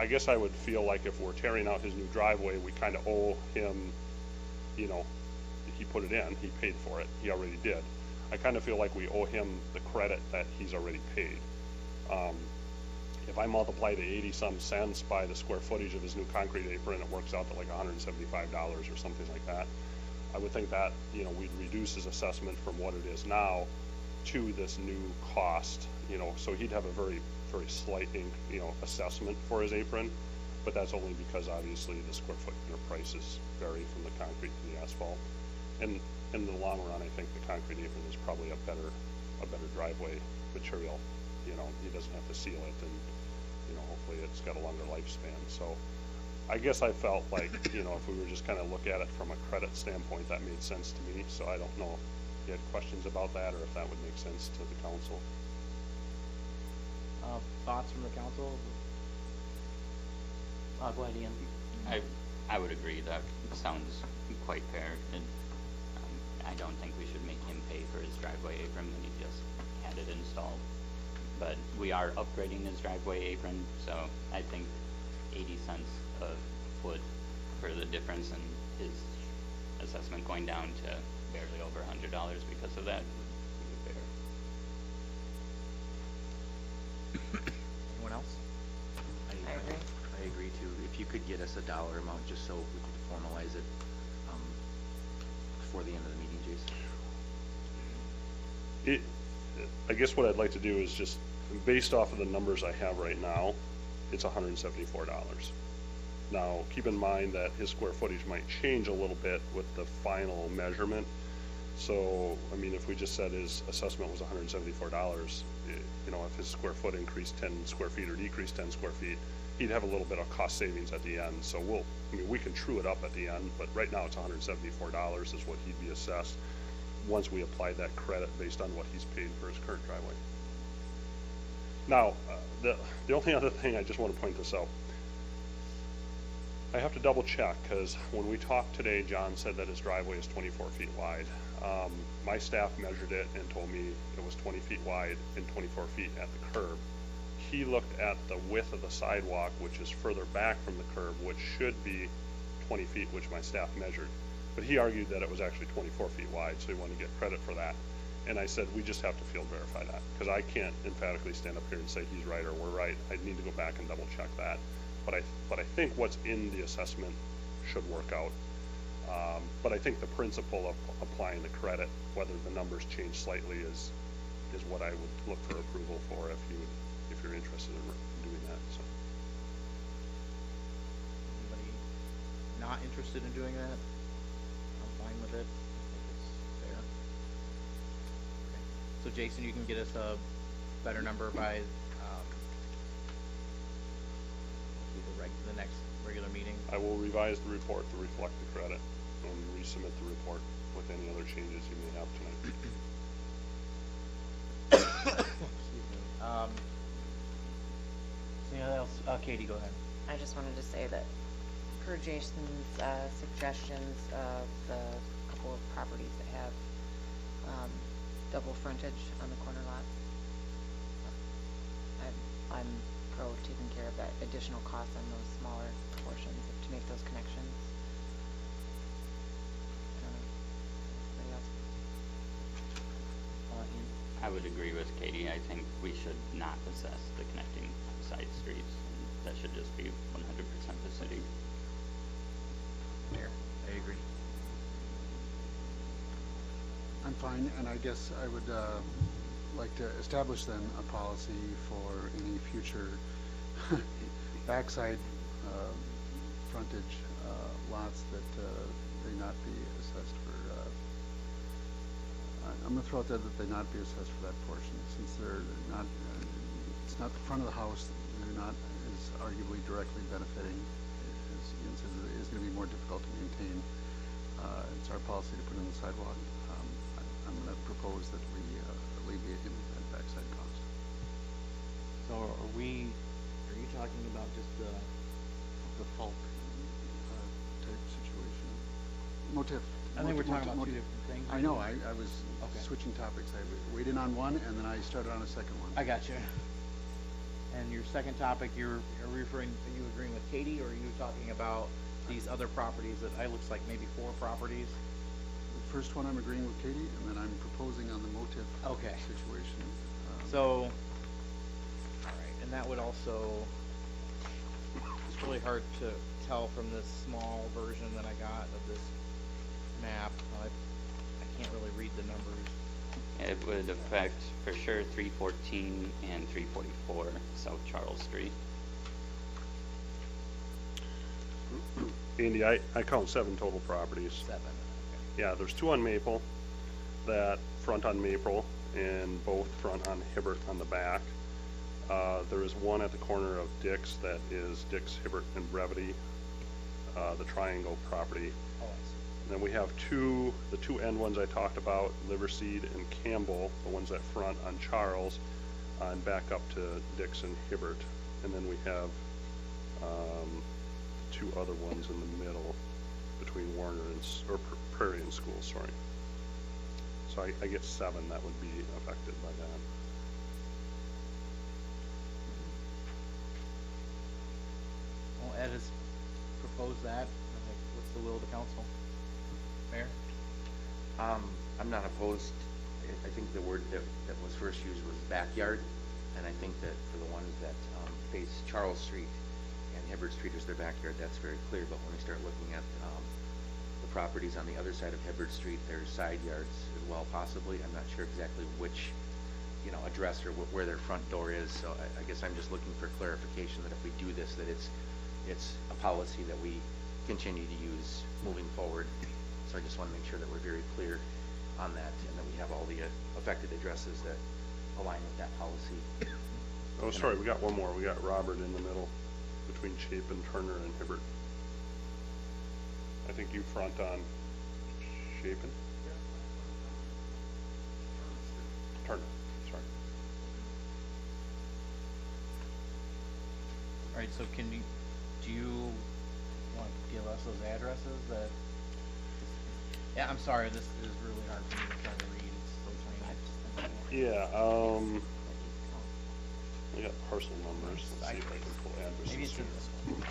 guess I would feel like if we're tearing out his new driveway, we kind of owe him, you know, he put it in, he paid for it, he already did. I kind of feel like we owe him the credit that he's already paid. If I multiply the 80-some cents by the square footage of his new concrete apron, it works out to like $175 or something like that. I would think that, you know, we'd reduce his assessment from what it is now to this new cost, you know, so he'd have a very slight, you know, assessment for his apron, but that's only because obviously the square foot prices vary from the concrete to the asphalt. And in the long run, I think the concrete apron is probably a better driveway material. You know, he doesn't have to seal it, and, you know, hopefully it's got a longer lifespan. So I guess I felt like, you know, if we were just kind of look at it from a credit standpoint, that made sense to me. So I don't know if you had questions about that or if that would make sense to the council. Thoughts from the council? Go ahead, Ian. I would agree, that sounds quite fair, and I don't think we should make him pay for his driveway apron when he just had it installed. But we are upgrading his driveway apron, so I think 80 cents a foot for the difference in his assessment going down to barely over $100 because of that would be fair. Anyone else? I agree too. If you could get us a dollar amount, just so we could formalize it before the end of the meeting, Jason. I guess what I'd like to do is just, based off of the numbers I have right now, it's $174. Now, keep in mind that his square footage might change a little bit with the final measurement. So, I mean, if we just said his assessment was $174, you know, if his square foot increased 10 square feet or decreased 10 square feet, he'd have a little bit of cost savings at the end. So we can true it up at the end, but right now it's $174 is what he'd be assessed once we apply that credit based on what he's paid for his current driveway. Now, the only other thing, I just want to point this out. I have to double check, because when we talked today, John said that his driveway is 24 feet wide. My staff measured it and told me it was 20 feet wide and 24 feet at the curb. He looked at the width of the sidewalk, which is further back from the curb, which should be 20 feet, which my staff measured. But he argued that it was actually 24 feet wide, so he wanted to get credit for that. And I said, we just have to field verify that, because I can't emphatically stand up here and say he's right or we're right. I need to go back and double check that. But I think what's in the assessment should work out. But I think the principle of applying the credit, whether the numbers change slightly, is what I would look for approval for if you're interested in doing that. So. Anybody not interested in doing that? I'm fine with it. I think it's fair. Okay. So Jason, you can get us a better number by the next regular meeting. I will revise the report to reflect the credit and resubmit the report with any other changes you may have tonight. Excuse me. Anything else? Katie, go ahead. I just wanted to say that per Jason's suggestions of the couple of properties that have double frontage on the corner lots, I'm pro taking care of that additional cost on those smaller portions to make those connections. I don't know. would agree with Katie. I think we should not assess the connecting side streets. That should just be 100% the city. Mayor, I agree. I'm fine, and I guess I would like to establish then a policy for any future backside frontage lots that they not be assessed for, I'm gonna throw out there that they not be assessed for that portion, since they're not, it's not the front of the house, they're not as arguably directly benefiting, as Ian says, it is gonna be more difficult to maintain. It's our policy to put in the sidewalk. I'm gonna propose that we alleviate him that backside cost. So are you talking about just the bulk? Type situation. Motif. I think we're talking about two motif. different things. I know, I was Okay. switching topics. I weighed in on one, and then I started on a second one. I got you. And your second topic, are you agreeing with Katie, or are you talking about these other properties that looks like maybe 4 properties? The first one I'm agreeing with Katie, and then I'm proposing on the motif Okay. situation. So, all right, and that would also, it's really hard to tell from this small version that I got of this map. I can't really read the numbers. It would affect for sure 314 and 344 South Charles Street. Andy, I count 7 total properties. 7. Yeah, there's 2 on Maple that front on Maple and both front on Hibbert on the back. There is one at the corner of Dick's that is Dick's, Hibbert, and Brevity, the triangle property. Oh, I see. And then we have the two end ones I talked about, Liverseed and Campbell, the ones that front on Charles, and back up to Dick's and Hibbert. And then we have 2 other ones in the middle between Warner and, Prairie and School, sorry. So I get 7 that would be affected by that. Well, Ed has proposed that. What's the will of the council? Mayor? I'm not opposed. I think the word that was first used was backyard, and I think that for the ones that face Charles Street and Hibbert Street as their backyard, that's very clear. But when we start looking at the properties on the other side of Hibbert Street, there's side yards as well, possibly. I'm not sure exactly which, address or where their front door is. So I guess I'm just looking for clarification that if we do this, that it's a policy that we continue to use moving forward. So I just want to make sure that we're very clear on that, and that we have all the affected addresses that align with that policy. Oh, sorry, we got one more. We got Robert in the middle between Chapin, Turner, and Hibbert. I think you front on Chapin? Turner, sorry. All right, so do you want to give us those addresses that? Yeah, I'm sorry, this is really hard for me to try to read, it's so tiny. Yeah, we got parcel numbers. Let's see if I can pull addresses. Maybe it's in here. this one.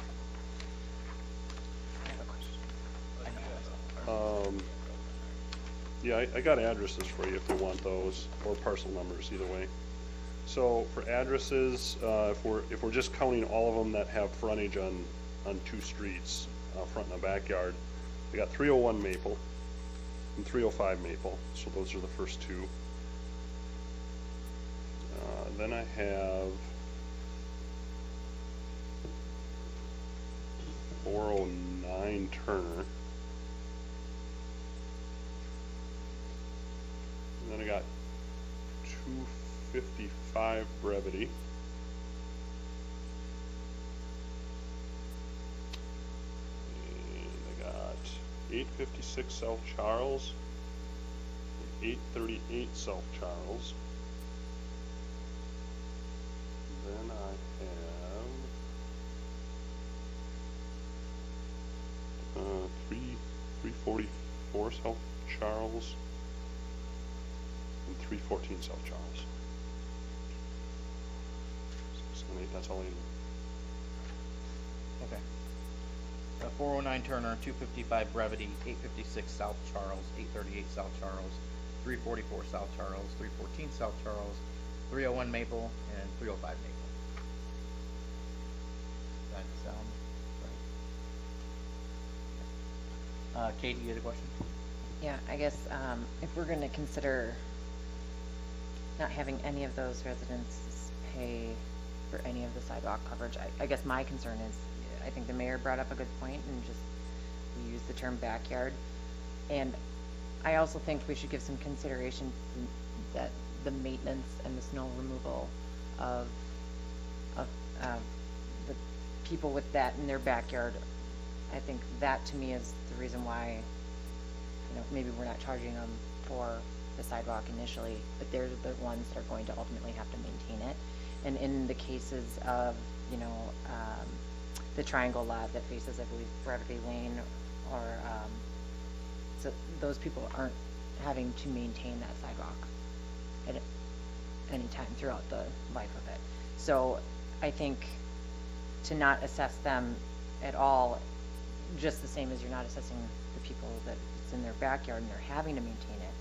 I have a question. Yeah, I got addresses for you if you want those, or parcel numbers, either way. So for addresses, if we're just counting all of them that have frontage on 2 streets, front and a backyard, I got 301 Maple and 305 Maple, so those are the first 2. Then I have 409 Turner. And then I got 255 Brevity. And I got 856 South Charles, and 838 South Charles. Then I have 344 South Charles and 314 South Charles. 6 and 8, that's all I need. Okay. 409 Turner, 255 Brevity, 856 South Charles, 838 South Charles, 344 South Charles, 314 South Charles, 301 Maple, and 305 Maple. Does that sound right? Katie, you had a question? Yeah, I guess, if we're gonna consider not having any of those residents pay for any of the sidewalk coverage, I guess my concern is, I think the mayor brought up a good point, and just, we use the term backyard. And I also think we should give some consideration to that the maintenance and the snow removal of the people with that in their backyard. I think that to me is the reason why, you know, maybe we're not charging them for the sidewalk initially, but they're the ones that are going to ultimately have to maintain it. And in the cases of, you know, the triangle lot that faces, I believe, Bradley Lane, or, so those people aren't having to maintain that sidewalk at any time throughout the life of it. So I think to not assess them at all, just the same as you're not assessing the people that it's in their backyard and they're having to maintain it,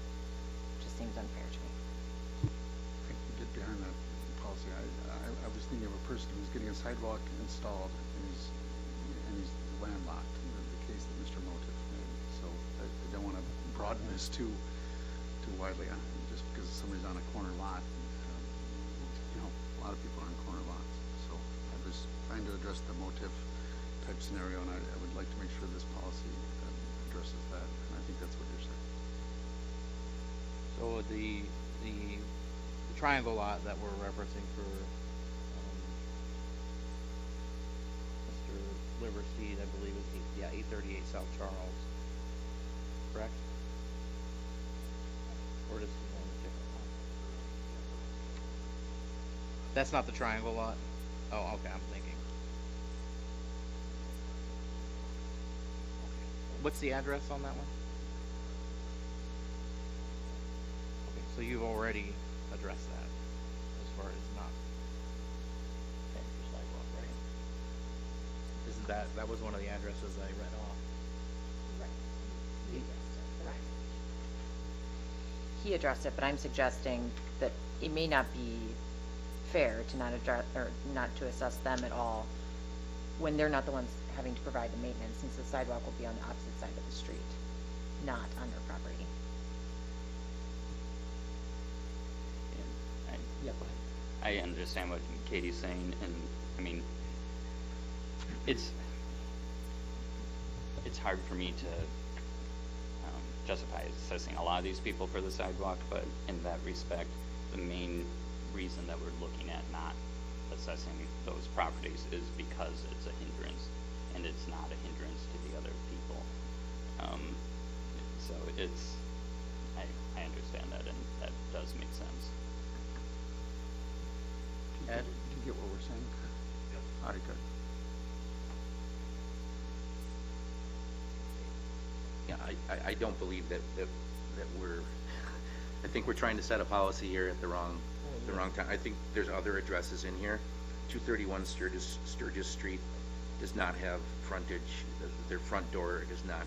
just seems unfair to me. To get behind that policy, I was thinking of a person who's getting a sidewalk installed and he's landlocked, the case that Mr. Motiv made. So I don't want to broaden this too widely, just because somebody's on a corner lot. You know, a lot of people are on corner lots. So I was trying to address the Motiv type scenario, and I would like to make sure this policy addresses that, and I think that's what you're saying. So the triangle lot that we're referencing for Mr. Liverseed, I believe is 838 South Charles, correct? Or this is one different one? That's not the triangle lot? Oh, okay, I'm thinking. What's the address on that one? Okay, so you've already addressed that as far as not paying for sidewalk, right? Isn't that was one of the addresses I read off? He addressed it, but I'm suggesting that it may not be fair to not address, or not to assess them at all when they're not the ones having to provide the maintenance, since the sidewalk will be on the opposite side of the street, not on their property. I understand what Katie's saying, and I mean, it's hard for me to justify assessing a lot of these people for the sidewalk, but in that respect, the main reason that we're looking at not assessing those properties is because it's a hindrance, and it's not a hindrance to the other people. So it's, I understand that, and that does make sense. Ed? Do you get what we're saying? Yep. All right, good. Yeah, I don't believe that we're, I think we're trying to set a policy here at the wrong time. I think there's other addresses in here. 231 Sturgis Street does not have frontage. Their front door is not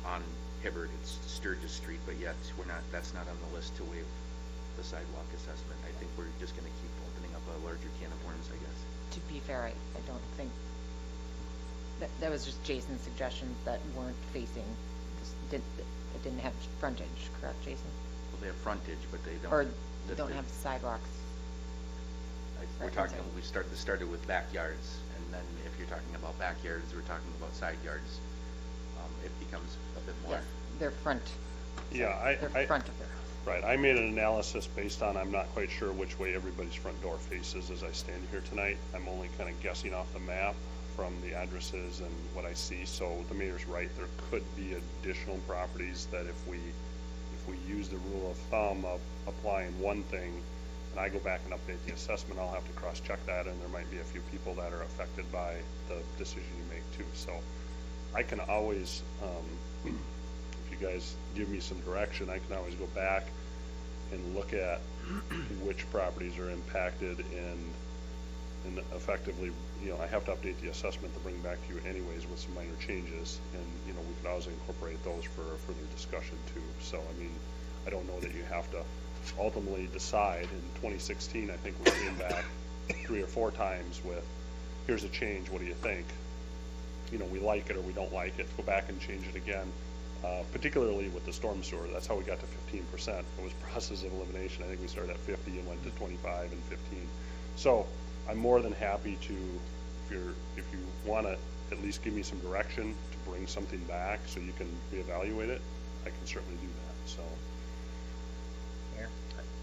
on Hibbert, it's Sturgis Street, but yet that's not on the list to waive the sidewalk assessment. I think we're just gonna keep opening up a larger can of worms, I guess. To be fair, I don't think, that was just Jason's suggestions that weren't facing, it didn't have frontage, correct, Jason? Well, they have frontage, but they don't. Or don't have sidewalks. We're talking, this started with backyards, and then if you're talking about backyards, we're talking about side yards. It becomes a bit more. Yes, their front. Yeah, Their front of their. Right, I made an analysis based on, I'm not quite sure which way everybody's front door faces as I stand here tonight. I'm only kind of guessing off the map from the addresses and what I see. So the mayor's right, there could be additional properties that if we use the rule of thumb of applying one thing, and I go back and update the assessment, I'll have to cross-check that, and there might be a few people that are affected by the decision you make too. So I can always, if you guys give me some direction, I can always go back and look at which properties are impacted and effectively you know, I have to update the assessment to bring back to you anyways with some minor changes, and, you know, we could always incorporate those for further discussion too. So, I mean, I don't know that you have to ultimately decide. In 2016, I think we came back 3 or 4 times with, here's a change, what do you think? You know, we like it or we don't like it, go back and change it again. Particularly with the storm sewer, that's how we got to 15%. It was process of elimination. I think we started at 50 and went to 25 and 15. So I'm more than happy to, if you want to at least give me some direction to bring something back so you can reevaluate it, I can certainly do that. So. Mayor?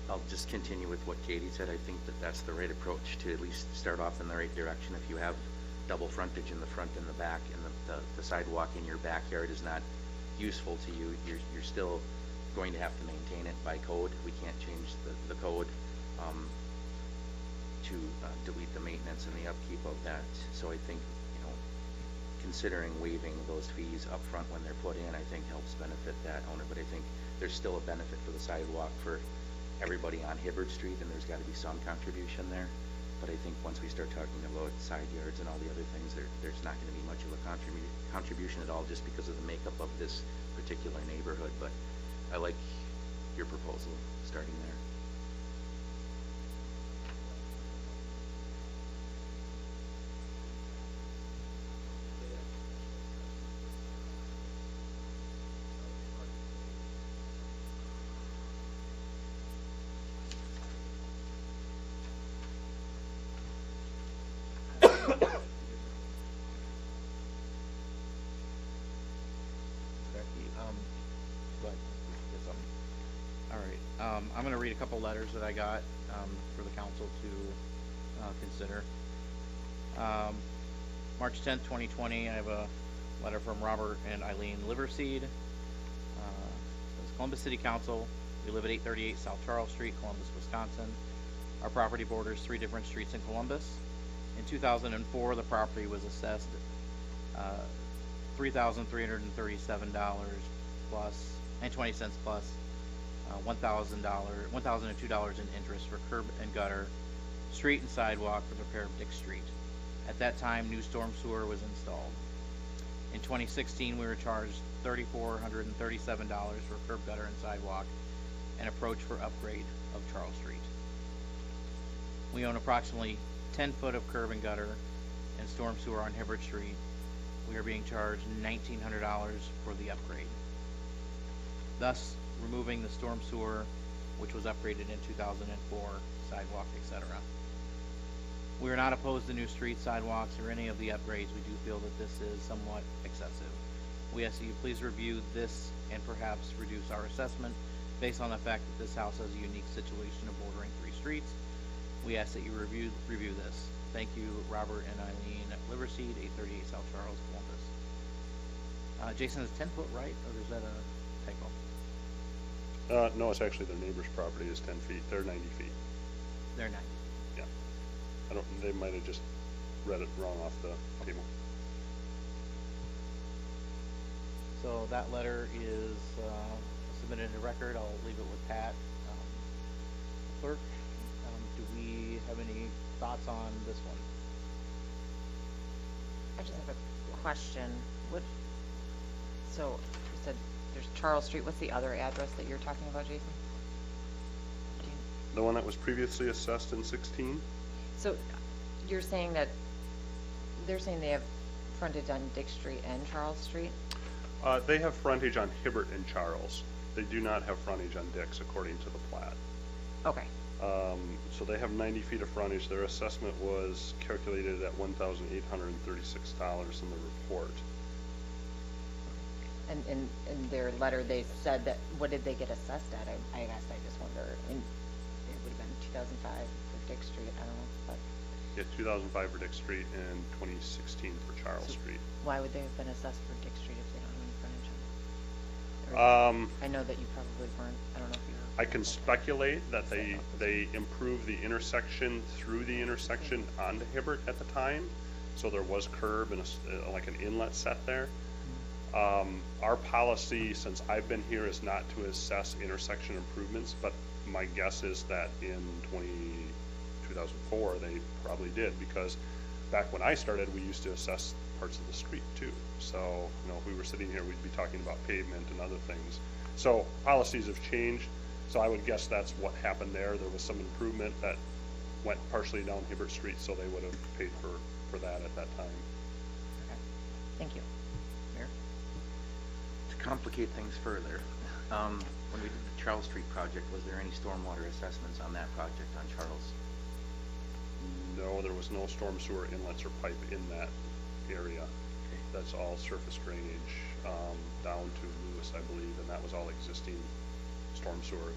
I'll just continue with what Katie said. I think that that's the right approach to at least start off in the right direction. If you have double frontage in the front and the back, and the sidewalk in your backyard is not useful to you, you're still going to have to maintain it by code. We can't change the code to delete the maintenance and the upkeep of that. So I think, you know, considering waiving those fees up front when they're put in, I think helps benefit that owner. But I think there's still a benefit for the sidewalk for everybody on Hibbert Street, and there's got to be some contribution there. But I think once we start talking about side yards and all the other things, there's not going to be much of a contribution at all, just because of the makeup of this particular neighborhood. But I like your proposal starting there. Go ahead. Get something. All right, I'm gonna read a couple letters that I got, for the council to, consider. March 10th, 2020, I have a letter from Robert and Eileen Liverseed. Says, Columbus City Council, we live at 838 South Charles Street, Columbus, Wisconsin. Our property borders 3 different streets in Columbus. In 2004, the property was assessed $3,337 plus and 20 cents plus $1,002 in interest for curb and gutter, street and sidewalk for the repair of Dick Street. At that time, new storm sewer was installed. In 2016, we were charged $3,437 for curb, gutter, and sidewalk, and approach for upgrade of Charles Street. We own approximately 10 foot of curb and gutter and storm sewer on Hibbert Street. We are being charged $1,900 for the upgrade, thus removing the storm sewer, which was upgraded in 2004, sidewalk, etc. We are not opposed to new streets, sidewalks, or any of the upgrades. We do feel that this is somewhat excessive. We ask that you please review this and perhaps reduce our assessment based on the fact that this house has a unique situation of bordering 3 streets. We ask that you review this. Thank you, Robert and Eileen Liverseed, 838 South Charles, Columbus. Jason, is 10 foot right, or is that a typo? No, it's actually their neighbor's property is 10 feet. They're 90 feet. They're 90. Yeah. They might have just read it wrong off the table. So that letter is submitted into record. I'll leave it with Pat. Clerk, do we have any thoughts on this one? I just have a question. So you said there's Charles Street. What's the other address that you're talking about, Jason? The one that was previously assessed in 16? So you're saying that they're saying they have frontage on Dick Street and Charles Street? They have frontage on Hibbert and Charles. They do not have frontage on Dix according to the plat. Okay. So they have 90 feet of frontage. Their assessment was calculated at $1,836 in the report. And in their letter, they said that, what did they get assessed at? I guess I just wonder. I mean, it would have been 2005 for Dick Street. I don't know. But Yeah, 2005 for Dick Street and 2016 for Charles Street. why would they have been assessed for Dick Street if they don't have any frontage on it? I know that you probably weren't. I don't know if you were. I can speculate that they improved the intersection through the intersection onto Hibbert at the time, so there was curb and like an inlet set there. Our policy, since I've been here, is not to assess intersection improvements, but my guess is that in 2004 they probably did, because back when I started, we used to assess parts of the street too. So, you know, if we were sitting here, we'd be talking about pavement and other things. So policies have changed, so I would guess that's what happened there. There was some improvement that went partially down Hibbert Street, so they would have paid for that at that time. Okay. Thank you. Mayor? To complicate things further, when we did the Charles Street project, was there any stormwater assessments on that project on Charles? No, there was no storm sewer inlets or pipe in that area. That's all surface drainage, down to Lewis, I believe, and that was all existing storm sewer.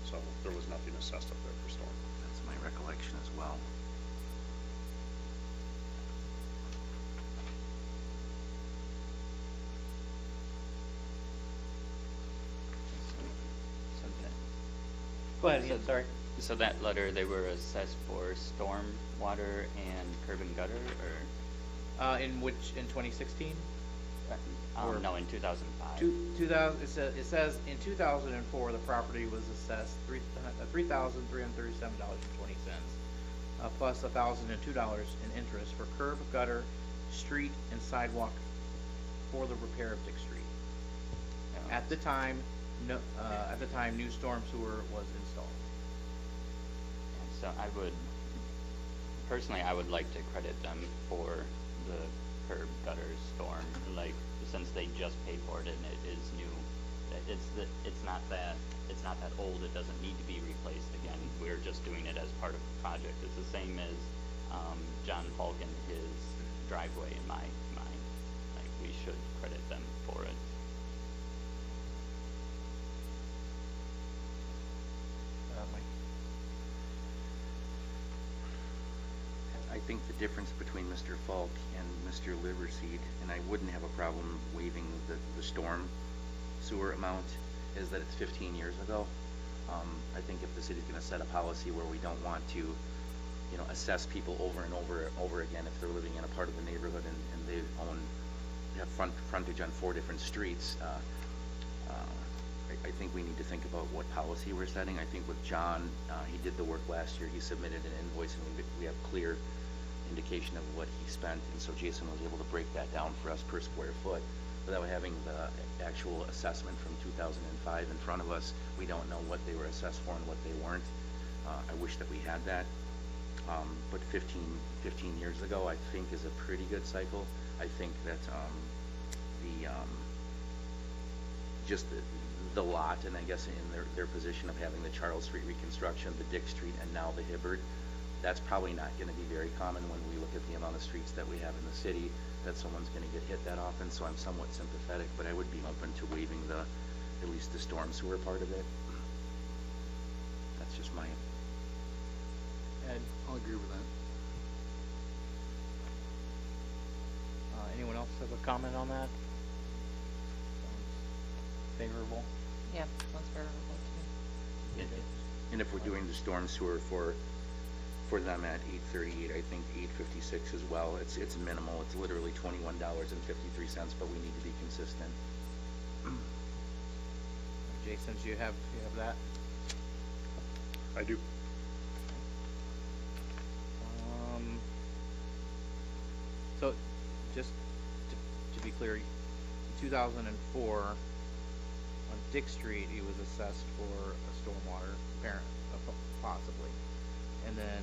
So there was nothing assessed up there for storm. That's my recollection as well. So Go ahead, So- Ian, sorry. So that letter, they were assessed for storm water and curb and gutter, or? In 2016? Or- No, in 2005. 2000, it says in 2004, the property was assessed $3,337.20, plus $1,002 in interest for curb, gutter, street, and sidewalk for the repair of Dick Street. Yeah. At the time, new storm sewer was installed. So personally, I would like to credit them for the curb gutter storm, like, since they just paid for it and it is new. It's not that old, it doesn't need to be replaced again. We're just doing it as part of the project. It's the same as, John Falcon, his driveway in my mind. Like, we should credit them for it. Mike? I think the difference between Mr. Falk and Mr. Liverseed, and I wouldn't have a problem waiving the storm sewer amount, is that it's 15 years ago. I think if the city's gonna set a policy where we don't want to, you know, assess people over and over again if they're living in a part of the neighborhood and they have frontage on 4 different streets, I think we need to think about what policy we're setting. I think with John, he did the work last year, he submitted an invoice, and we have clear indication of what he spent, and so Jason was able to break that down for us per square foot. Without having the actual assessment from 2005 in front of us, we don't know what they were assessed for and what they weren't. I wish that we had that, but 15 years ago, I think, is a pretty good cycle. I think that just the lot, and I guess in their position of having the Charles Street reconstruction, the Dick Street, and now the Hibbert, that's probably not gonna be very common when we look at the amount of streets that we have in the city, that someone's gonna get hit that often, so I'm somewhat sympathetic, but I would be open to waiving at least the storm sewer part of it. That's just my, Ed? I'll agree with that. Anyone else have a comment on that? Sounds favorable? Yeah, sounds favorable to me. and if we're doing the storm sewer for them at 838, I think 856 as well, it's minimal, it's literally $21.53, but we need to be consistent. Jason, do you have that? I do. So, just to be clear, in 2004, on Dick Street, he was assessed for a stormwater, possibly. And then,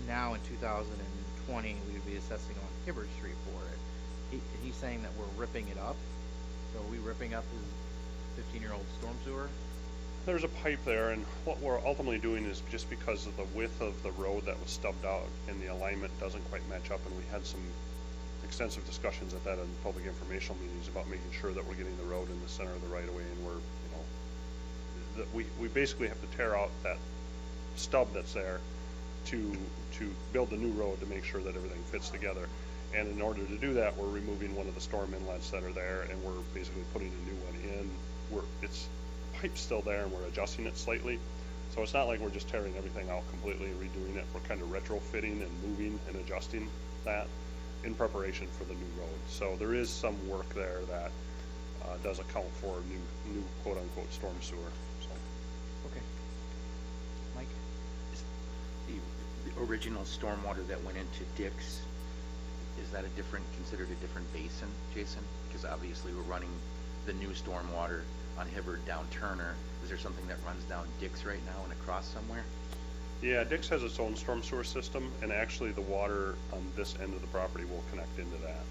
now in 2020, we would be assessing on Hibbert Street for it. He's saying that we're ripping it up? So are we ripping up his 15-year-old storm sewer? There's a pipe there, and what we're ultimately doing is just because of the width of the road that was stubbed out and the alignment doesn't quite match up, and we had some extensive discussions at that in public informational meetings about making sure that we're getting the road in the center of the right of way, and we're, you know, we basically have to tear out that stub that's there to build the new road to make sure that everything fits together. And in order to do that, we're removing one of the storm inlets that are there, and we're basically putting a new one in. It's pipe's still there, and we're adjusting it slightly. So it's not like we're just tearing everything out completely and redoing it. We're kind of retrofitting and moving and adjusting that in preparation for the new road. So there is some work there that does account for new quote-unquote storm sewer. So. Okay. Mike? original stormwater that went into Dick's, is that considered a different basin, Jason? Because obviously we're running the new stormwater on Hibbard down Turner. Is there something that runs down Dick's right now and across somewhere? Yeah, Dick's has its own storm sewer system, and actually the water on this end of the property will connect into that.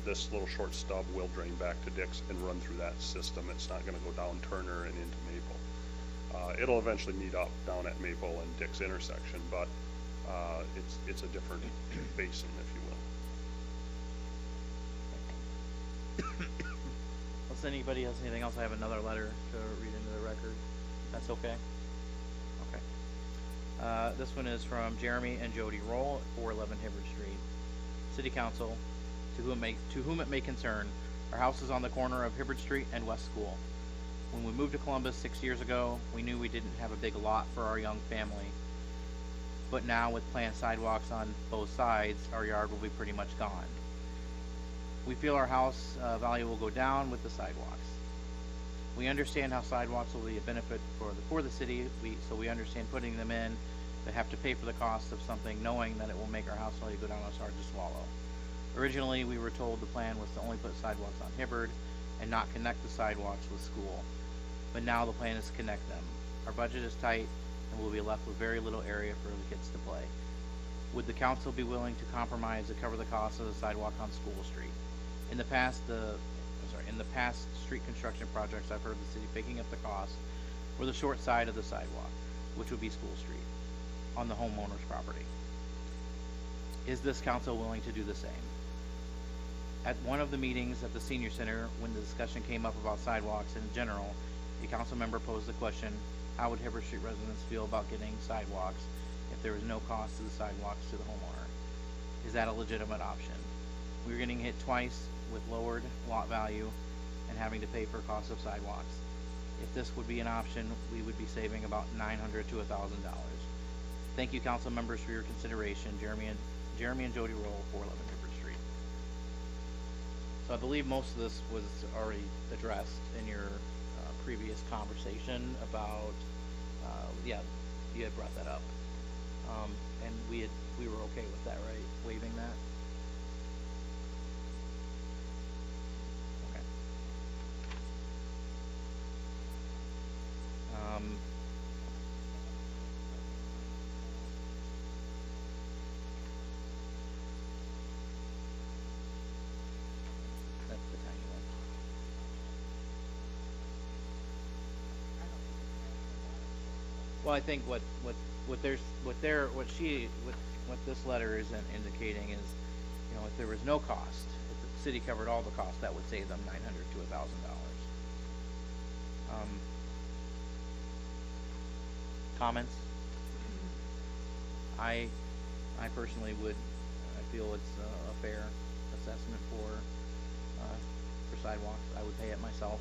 This little short stub will drain back to Dick's and run through that system. It's not gonna go down Turner and into Maple. It'll eventually meet up down at Maple and Dick's intersection, but, it's a different basin, if you will. Unless anybody has anything else, I have another letter to read into the record. That's okay? Okay. This one is from Jeremy and Jody Roll at 411 Hibbard Street. City Council, to whom it may concern, our house is on the corner of Hibbard Street and West School. When we moved to Columbus 6 years ago, we knew we didn't have a big lot for our young family. But now with planned sidewalks on both sides, our yard will be pretty much gone. We feel our house value will go down with the sidewalks. We understand how sidewalks will be a benefit for the city, so we understand putting them in, but have to pay for the cost of something knowing that it will make our house value go down. It's hard to swallow. Originally, we were told the plan was to only put sidewalks on Hibbard and not connect the sidewalks with school. But now the plan is to connect them. Our budget is tight and we'll be left with very little area for the kids to play. Would the council be willing to compromise to cover the cost of the sidewalk on School Street? In the past street construction projects, I've heard the city picking up the cost for the short side of the sidewalk, which would be School Street, on the homeowner's property. Is this council willing to do the same? At one of the meetings at the senior center, when the discussion came up about sidewalks in general, a council member posed the question, how would Hibbard Street residents feel about getting sidewalks if there was no cost to the sidewalks to the homeowner? Is that a legitimate option? We're getting hit twice with lowered lot value and having to pay for cost of sidewalks. If this would be an option, we would be saving about $900 to $1,000. Thank you, council members, for your consideration. Jeremy and Jody Roll, 411 Hibbard Street. So I believe most of this was already addressed in your previous conversation about, you had brought that up. And we were okay with that, right? Waiving that? Okay. That's the tiny one. Well, I think what this letter is indicating is, if there was no cost, if the city covered all the costs, that would save them $900 to $1,000. Comments? I personally I feel it's a fair assessment for sidewalks. I would pay it myself.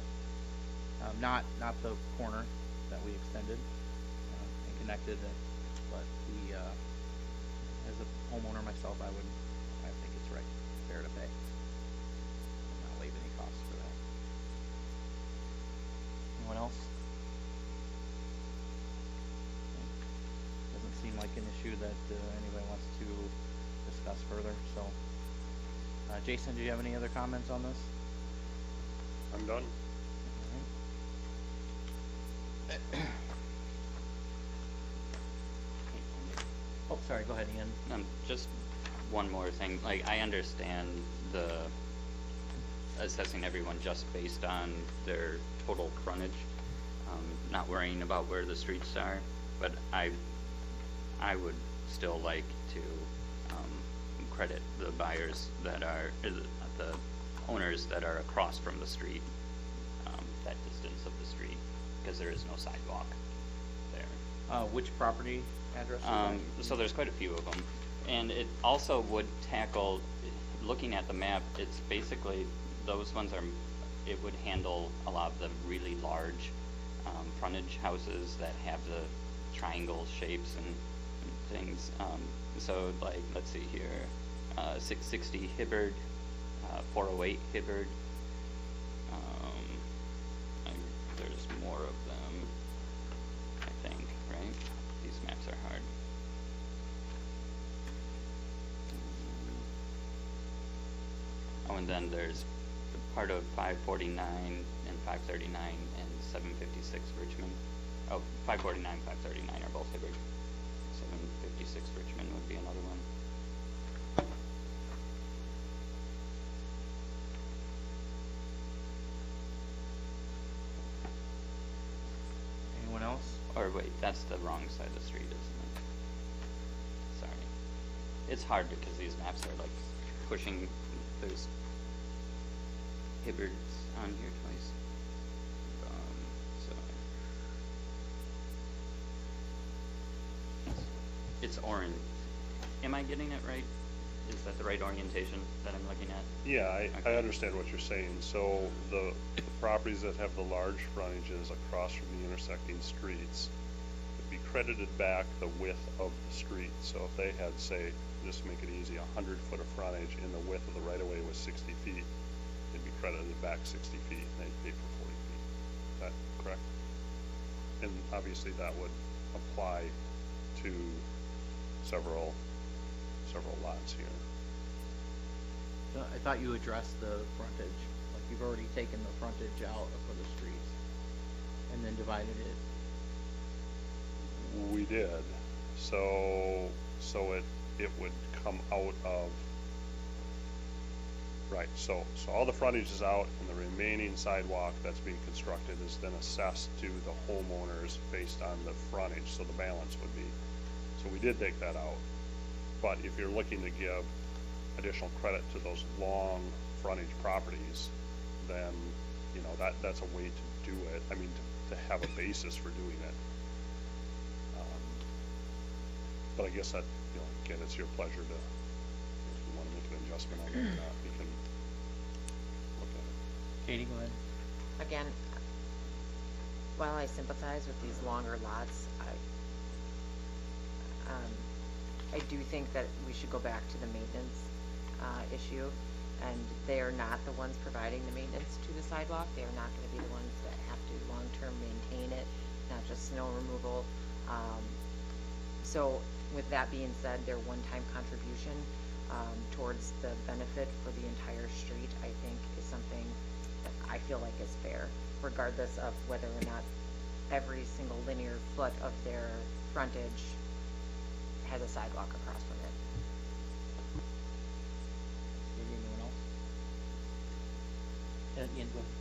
Not the corner that we extended and connected it, but as a homeowner myself, I think it's fair to pay. Not waive any costs for that. Anyone else? Doesn't seem like an issue that anybody wants to discuss further, so. Jason, do you have any other comments on this? I'm done. Oh, sorry, go ahead, Ian. Just one more thing, I understand the assessing everyone just based on their total frontage, not worrying about where the streets are, but I would still like to credit the buyers that are, the owners that are across from the street, that distance of the street, because there is no sidewalk there. Which property address? So there's quite a few of them, and it also would tackle, looking at the map, it's basically, those ones it would handle a lot of the really large frontage houses that have the triangle shapes and things. So let's see here, 660 Hibbard, 408 Hibbard. There's more of them, I think, right? These maps are hard. Oh, and then there's the part of 549 and 539 and 756 Richmond. Oh, 549, 539 are both Hibbard. 756 Richmond would be another one. Anyone else? Or wait, that's the wrong side of the street, isn't it? Sorry. It's hard because these maps are like pushing, there's Hibbards on here twice. So. It's orange. Am I getting it right? Is that the right orientation that I'm looking at? Yeah, I Okay. understand what you're saying. So the properties that have the large frontages across from the intersecting streets would be credited back the width of the street. So if they had, say, just to make it easy, 100 foot of frontage and the width of the right of way was 60 feet, they'd be credited back 60 feet and they'd pay for 40 feet. Is that correct? And obviously that would apply to several lots here. So I thought you addressed the frontage, like you've already taken the frontage out for the streets and then divided it. We did. So it would come out of, right, so all the frontage is out and the remaining sidewalk that's being constructed is then assessed to the homeowners based on the frontage, so the balance would be. So we did take that out. But if you're looking to give additional credit to those long frontage properties, then, you know, that's a way to do it. I mean, to have a basis for doing it. But I guess that, you know, again, it's your pleasure to, if you want to make an adjustment on that or not, we can look at it. Katie, go ahead. Again, while I sympathize with these longer lots, I do think that we should go back to the maintenance issue, and they are not the ones providing the maintenance to the sidewalk. They are not going to be the ones that have to long-term maintain it, not just snow removal. So with that being said, their one-time contribution towards the benefit for the entire street, I think, is something that I feel like is fair, regardless of whether or not every single linear foot of their frontage has a sidewalk across from it. Maybe anyone else? Ian, go ahead.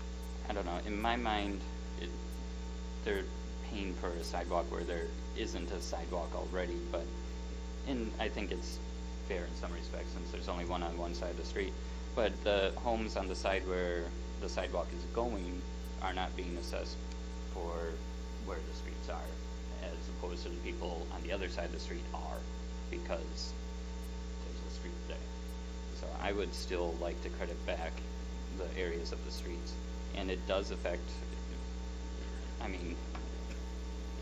I don't know. In my mind, they're paying for a sidewalk where there isn't a sidewalk already, but I think it's fair in some respects since there's only one on one side of the street. But the homes on the side where the sidewalk is going are not being assessed for where the streets are, as opposed to the people on the other side of the street are, because there's a street there. So I would still like to credit back the areas of the streets, and it does affect, I mean,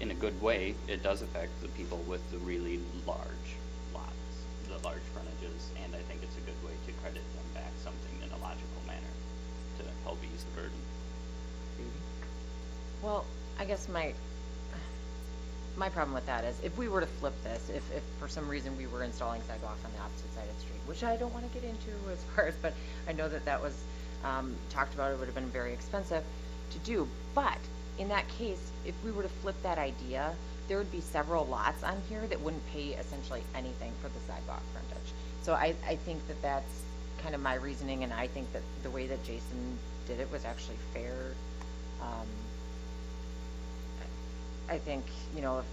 in a good way, it does affect the people with the really large lots, the large frontages, and I think it's a good way to credit them back something in a logical manner to help ease the burden. Well, I guess my problem with that is if we were to flip this, if for some reason we were installing sidewalks on the opposite side of the street, which I don't want to get into as far as, but I know that was talked about, it would have been very expensive to do. But in that case, if we were to flip that idea, there would be several lots on here that wouldn't pay essentially anything for the sidewalk frontage. So I think that that's kind of my reasoning, and I think that the way that Jason did it was actually fair. I think, you know, if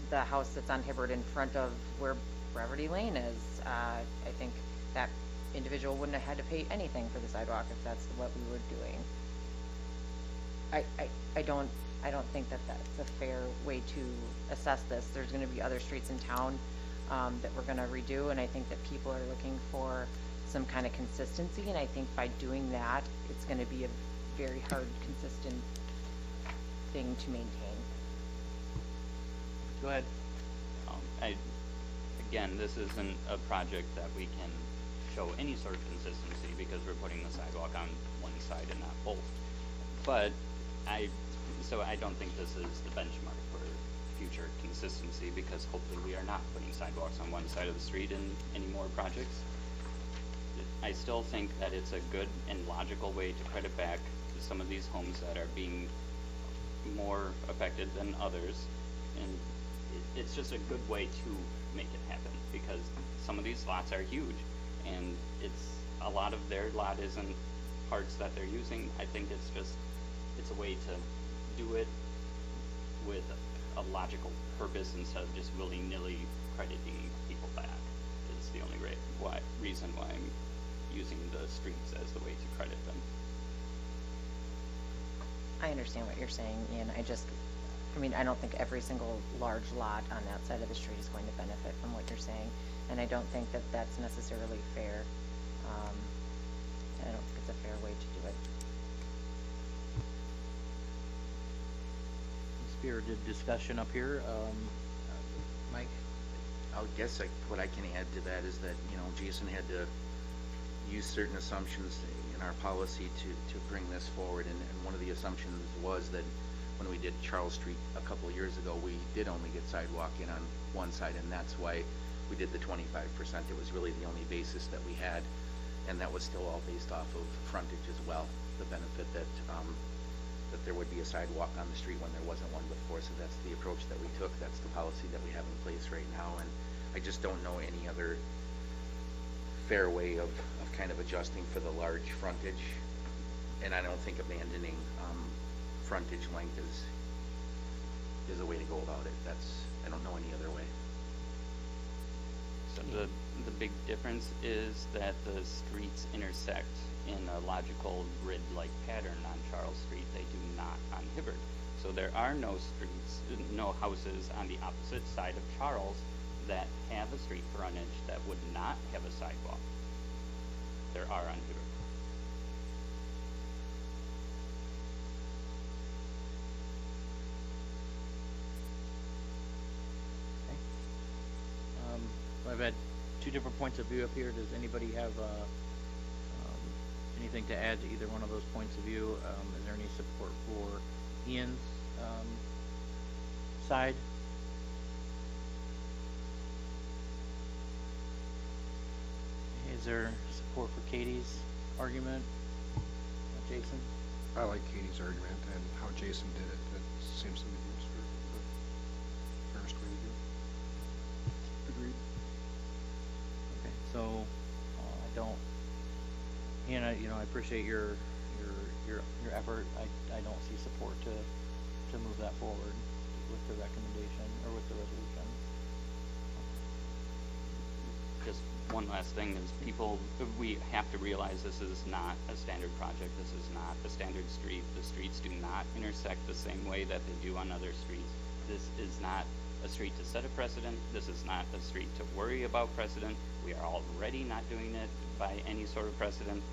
the house that's on Hibbard in front of where Brevity Lane is, I think that individual wouldn't have had to pay anything for the sidewalk if that's what we were doing. I don't think that that's a fair way to assess this. There's going to be other streets in town that we're going to redo, and I think that people are looking for some kind of consistency, and I think by doing that, it's going to be a very hard, consistent thing to maintain. Go ahead. Again, this isn't a project that we can show any sort of consistency because we're putting the sidewalk on one side and not both. But so I don't think this is the benchmark for future consistency because hopefully we are not putting sidewalks on one side of the street in any more projects. I still think that it's a good and logical way to credit back to some of these homes that are being more affected than others. And it's just a good way to make it happen, because some of these lots are huge, and a lot of their lot isn't parts that they're using. I think it's a way to do it with a logical purpose instead of just willy-nilly crediting people back. Is the only reason why I'm using the streets as the way to credit them. I understand what you're saying, Ian. I don't think every single large lot on that side of the street is going to benefit from what you're saying, and I don't think that that's necessarily fair. I don't think it's a fair way to do it. Spirited discussion up here. Mike? I would guess what I can add to that is that, Jason had to use certain assumptions in our policy to bring this forward, and one of the assumptions was that when we did Charles Street a couple of years ago, we did only get sidewalk in on one side, and that's why we did the 25%. It was really the only basis that we had, and that was still all based off of frontage as well, the benefit that there would be a sidewalk on the street when there wasn't one before. So that's the approach that we took. That's the policy that we have in place right now, and I just don't know any other fair way of kind of adjusting for the large frontage, and I don't think abandoning frontage length is a way to go about it. I don't know any other way. So the big difference is that the streets intersect in a logical grid-like pattern on Charles Street. They do not on Hibbard. So there are no houses on the opposite side of Charles that have a street frontage that would not have a sidewalk. There are on Hibbard. I've had two different points of view up here. Does anybody have anything to add to either one of those points of view? Is there any support for Ian's side? Is there support for Katie's argument? Jason? I like Katie's argument and how Jason did it. That seems to be the fairest way to do it. Agreed. Okay, so Ian, I appreciate your effort. I don't see support to move that forward with the recommendation or with the resolution. Just one last thing is we have to realize this is not a standard project. This is not a standard street. The streets do not intersect the same way that they do on other streets. This is not a street to set a precedent. This is not a street to worry about precedent. We are already not doing it by any sort of precedent,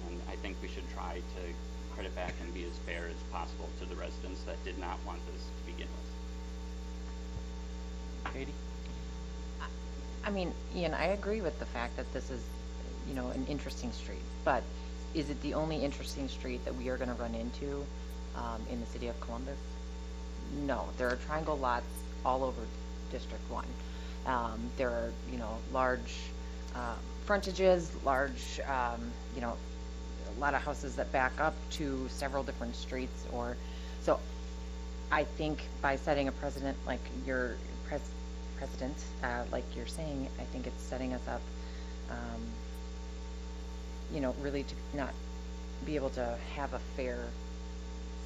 and I think we should try to credit back and be as fair as possible to the residents that did not want this to begin with. Katie? Ian, I agree with the fact that this is, an interesting street, but is it the only interesting street that we are going to run into in the city of Columbus? No, there are triangle lots all over District 1. There are, large frontages, large, a lot of houses that back up to several different streets, so I think by setting a precedent like your precedent, like you're saying, I think it's setting us up, really to not be able to have a fair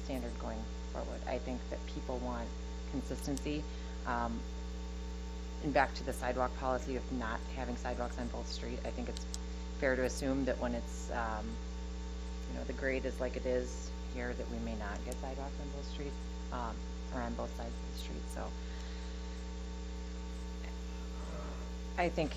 standard going forward. I think that people want consistency. And back to the sidewalk policy of not having sidewalks on both streets, I think it's fair to assume that when it's, the grade is like it is here, that we may not get sidewalks on both streets, or on both sides of the street. So I think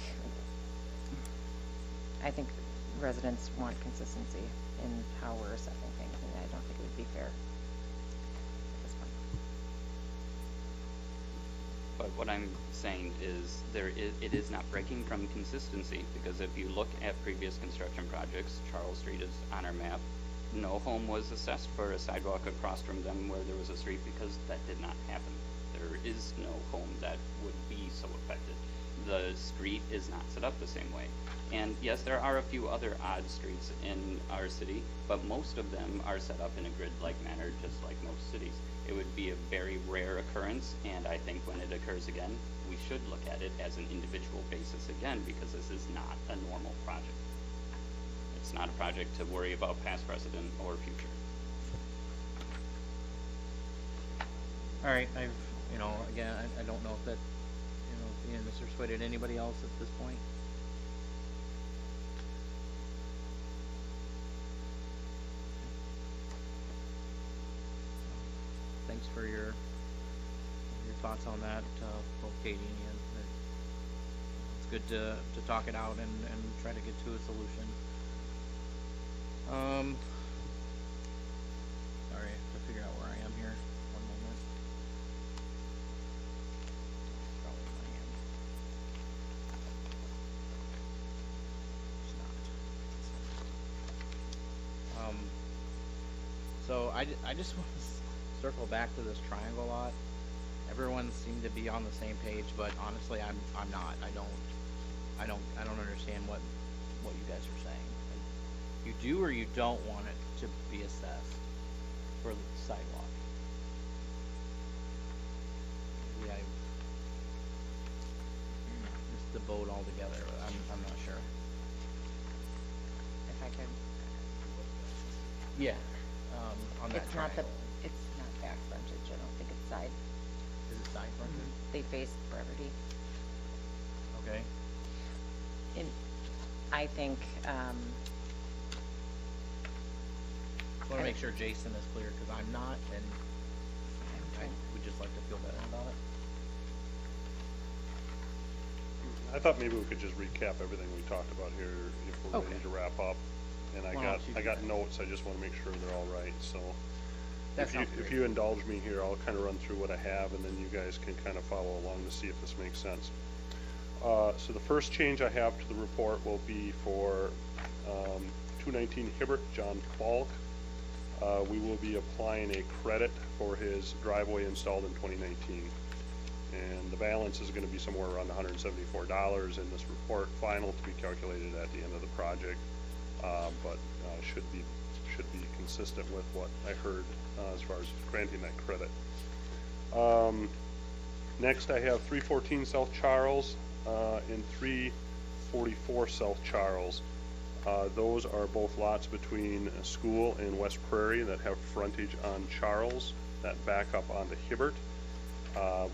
residents want consistency in how we're assessing things, and I don't think it would be fair at this point. But what I'm saying is it is not breaking from consistency, because if you look at previous construction projects, Charles Street is on our map. No home was assessed for a sidewalk across from them where there was a street, because that did not happen. There is no home that would be so affected. the street is not set up the same way. And yes, there are a few other odd streets in our city, but most of them are set up in a grid-like manner, just like most cities. It would be a very rare occurrence, and I think when it occurs again, we should look at it as an individual basis again, because this is not a normal project. It's not a project to worry about past precedent or future. All right, again, I don't know if that, being Mr. Sway, did anybody else at this point? Thanks for your thoughts on that, both Katie and Ian. It's good to talk it out and try to get to a solution. Sorry, I have to figure out where I am here. One moment. Probably my hand. It's not. So I just want to circle back to this triangle lot. Everyone seemed to be on the same page, but honestly, I'm not. I don't understand what you guys are saying. You do or you don't want it to be assessed for the sidewalk? Maybe I missed the boat altogether. I'm not sure. If I could, Yeah. On that it's not triangle. it's not back frontage, I don't think it's side. Is it side frontage? They face Brevity. Okay. And I think, Just want to make sure Jason is clear, because I'm not, and I would just like to feel better about it. I thought maybe we could just recap everything we talked about here if we're Okay. ready to wrap up. And Why don't you I do got that? notes, I just wanna make sure they're all right, so. That sounds If great. you indulge me here, I'll kinda run through what I have, and then you guys can kinda follow along to see if this makes sense. So the first change I have to the report will be for, 219 Hibbert, John Falk. We will be applying a credit for his driveway installed in 2019. And the balance is gonna be somewhere around $174 in this report, final to be calculated at the end of the project. But should be consistent with what I heard as far as granting that credit. Next, I have 314 South Charles and 344 South Charles. Those are both lots between a school and West Prairie that have frontage on Charles that back up onto Hibbert.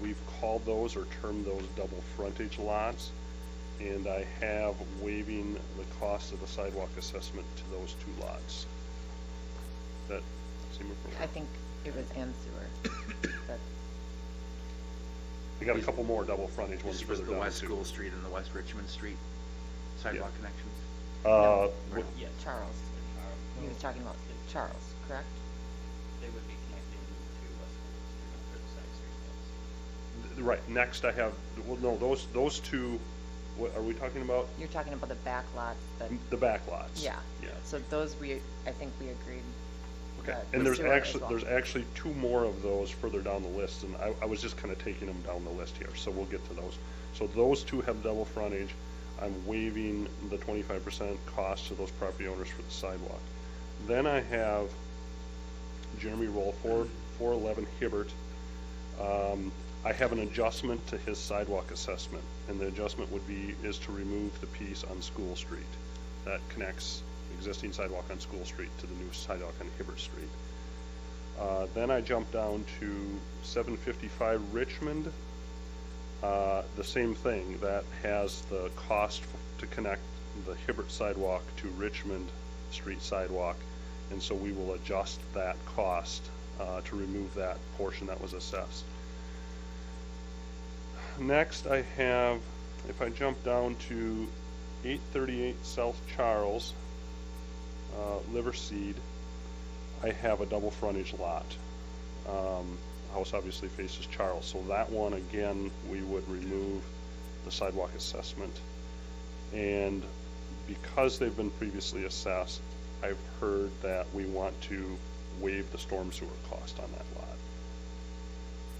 We've called those or termed those double frontage lots, and I have waiving the cost of the sidewalk assessment to those two lots. That seem appropriate? I think it was and sewer. But We got a couple more double frontage ones This was further the down West too. School Street and the West Richmond Street sidewalk connections. What- Yes. Charles, he was talking about Charles, correct? They would be connecting to West School Street for the side street. Right, next I have, well, no, those two, what are we talking about? You're talking about the back lots that, The back lots. yeah. Yeah. So those I think we agreed. Okay, that and the there's sewer as actually, well. there's actually two more of those further down the list, and I was just kinda taking them down the list here, so we'll get to those. So those two have double frontage. I'm waiving the 25% cost to those property owners for the sidewalk. Then I have Jeremy Roll, 411 Hibbert. I have an adjustment to his sidewalk assessment, and the adjustment is to remove the piece on School Street that connects existing sidewalk on School Street to the new sidewalk on Hibbert Street. Then I jump down to 755 Richmond. The same thing, that has the cost to connect the Hibbert sidewalk to Richmond Street sidewalk, and so we will adjust that cost to remove that portion that was assessed. Next, I have, if I jump down to 838 South Charles, Liverseed, I have a double frontage lot. House obviously faces Charles, so that one, again, we would remove the sidewalk assessment. And because they've been previously assessed, I've heard that we want to waive the storm sewer cost on that lot.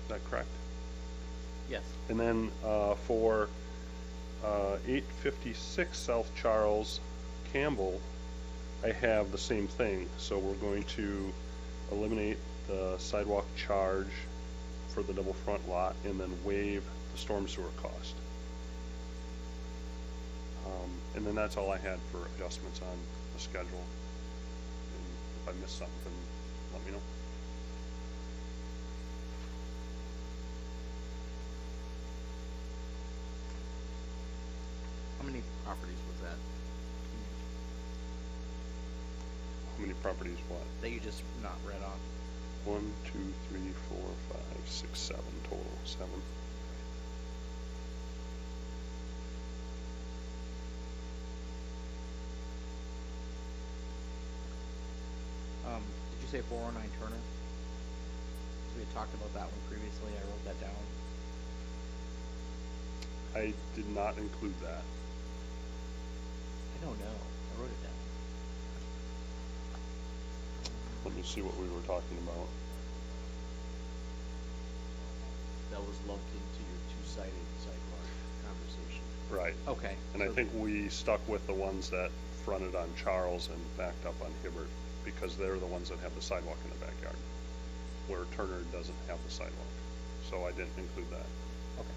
Is that correct? Yes. And then for 856 South Charles, Campbell, I have the same thing. So we're going to eliminate the sidewalk charge for the double front lot and then waive the storm sewer cost. And then that's all I had for adjustments on the schedule. And if I missed something, let me know. How many properties was that? How many properties what? That you just not read off? 1, 2, 3, 4, 5, 6, 7 total. 7. Did you say 409 Turner? So we had talked about that one previously, I wrote that down. I did not include that. I don't know, I wrote it down. Let me see what we were talking about. That was lumped into your two-sided sidewalk conversation. Right. Okay. And I so- think we stuck with the ones that fronted on Charles and backed up on Hibbert, because they're the ones that have the sidewalk in the backyard, where Turner doesn't have the sidewalk. So I didn't include that. Okay.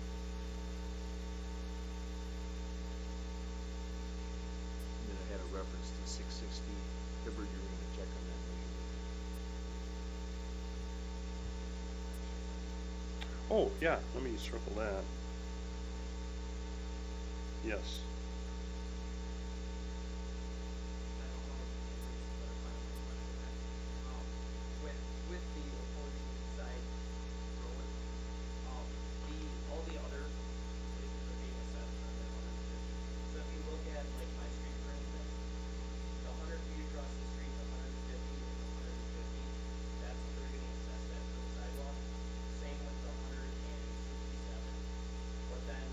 And then I had a reference to 660 Hibbert, you were gonna check on that measurement. Oh, yeah, let me circle that. Yes. With the opposing side road, all the other places are being assessed on that 150. So if you look at like my street, for instance, the 100 feet across the street, the 150 and the 150, that's what they're getting assessed at for the sidewalk. Same with the 167. But then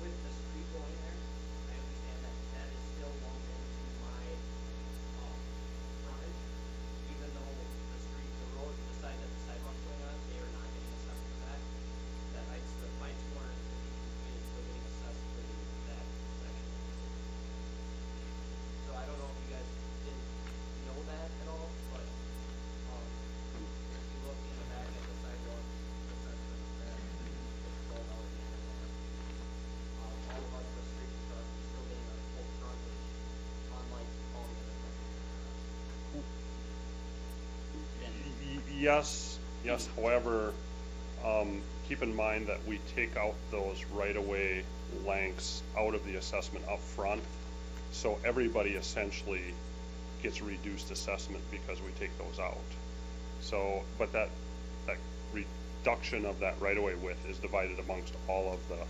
with the street going there, I understand that that is still lumped into my frontage, even though the street, the road, the side that the sidewalk's going on, they are not getting assessed for that. That I, my 250 feet is still getting assessed for that section. So I don't know if you guys didn't know that at all, but, if you look in the back at the sidewalk assessment, that it's all out in there. All of us with street trucks are still getting our full frontage, unlike all the other frontages. Yes, however, keep in mind that we take out those right-of-way lengths out of the assessment up front. So everybody essentially gets reduced assessment because we take those out. So, but that reduction of that right-of-way width is divided amongst all of the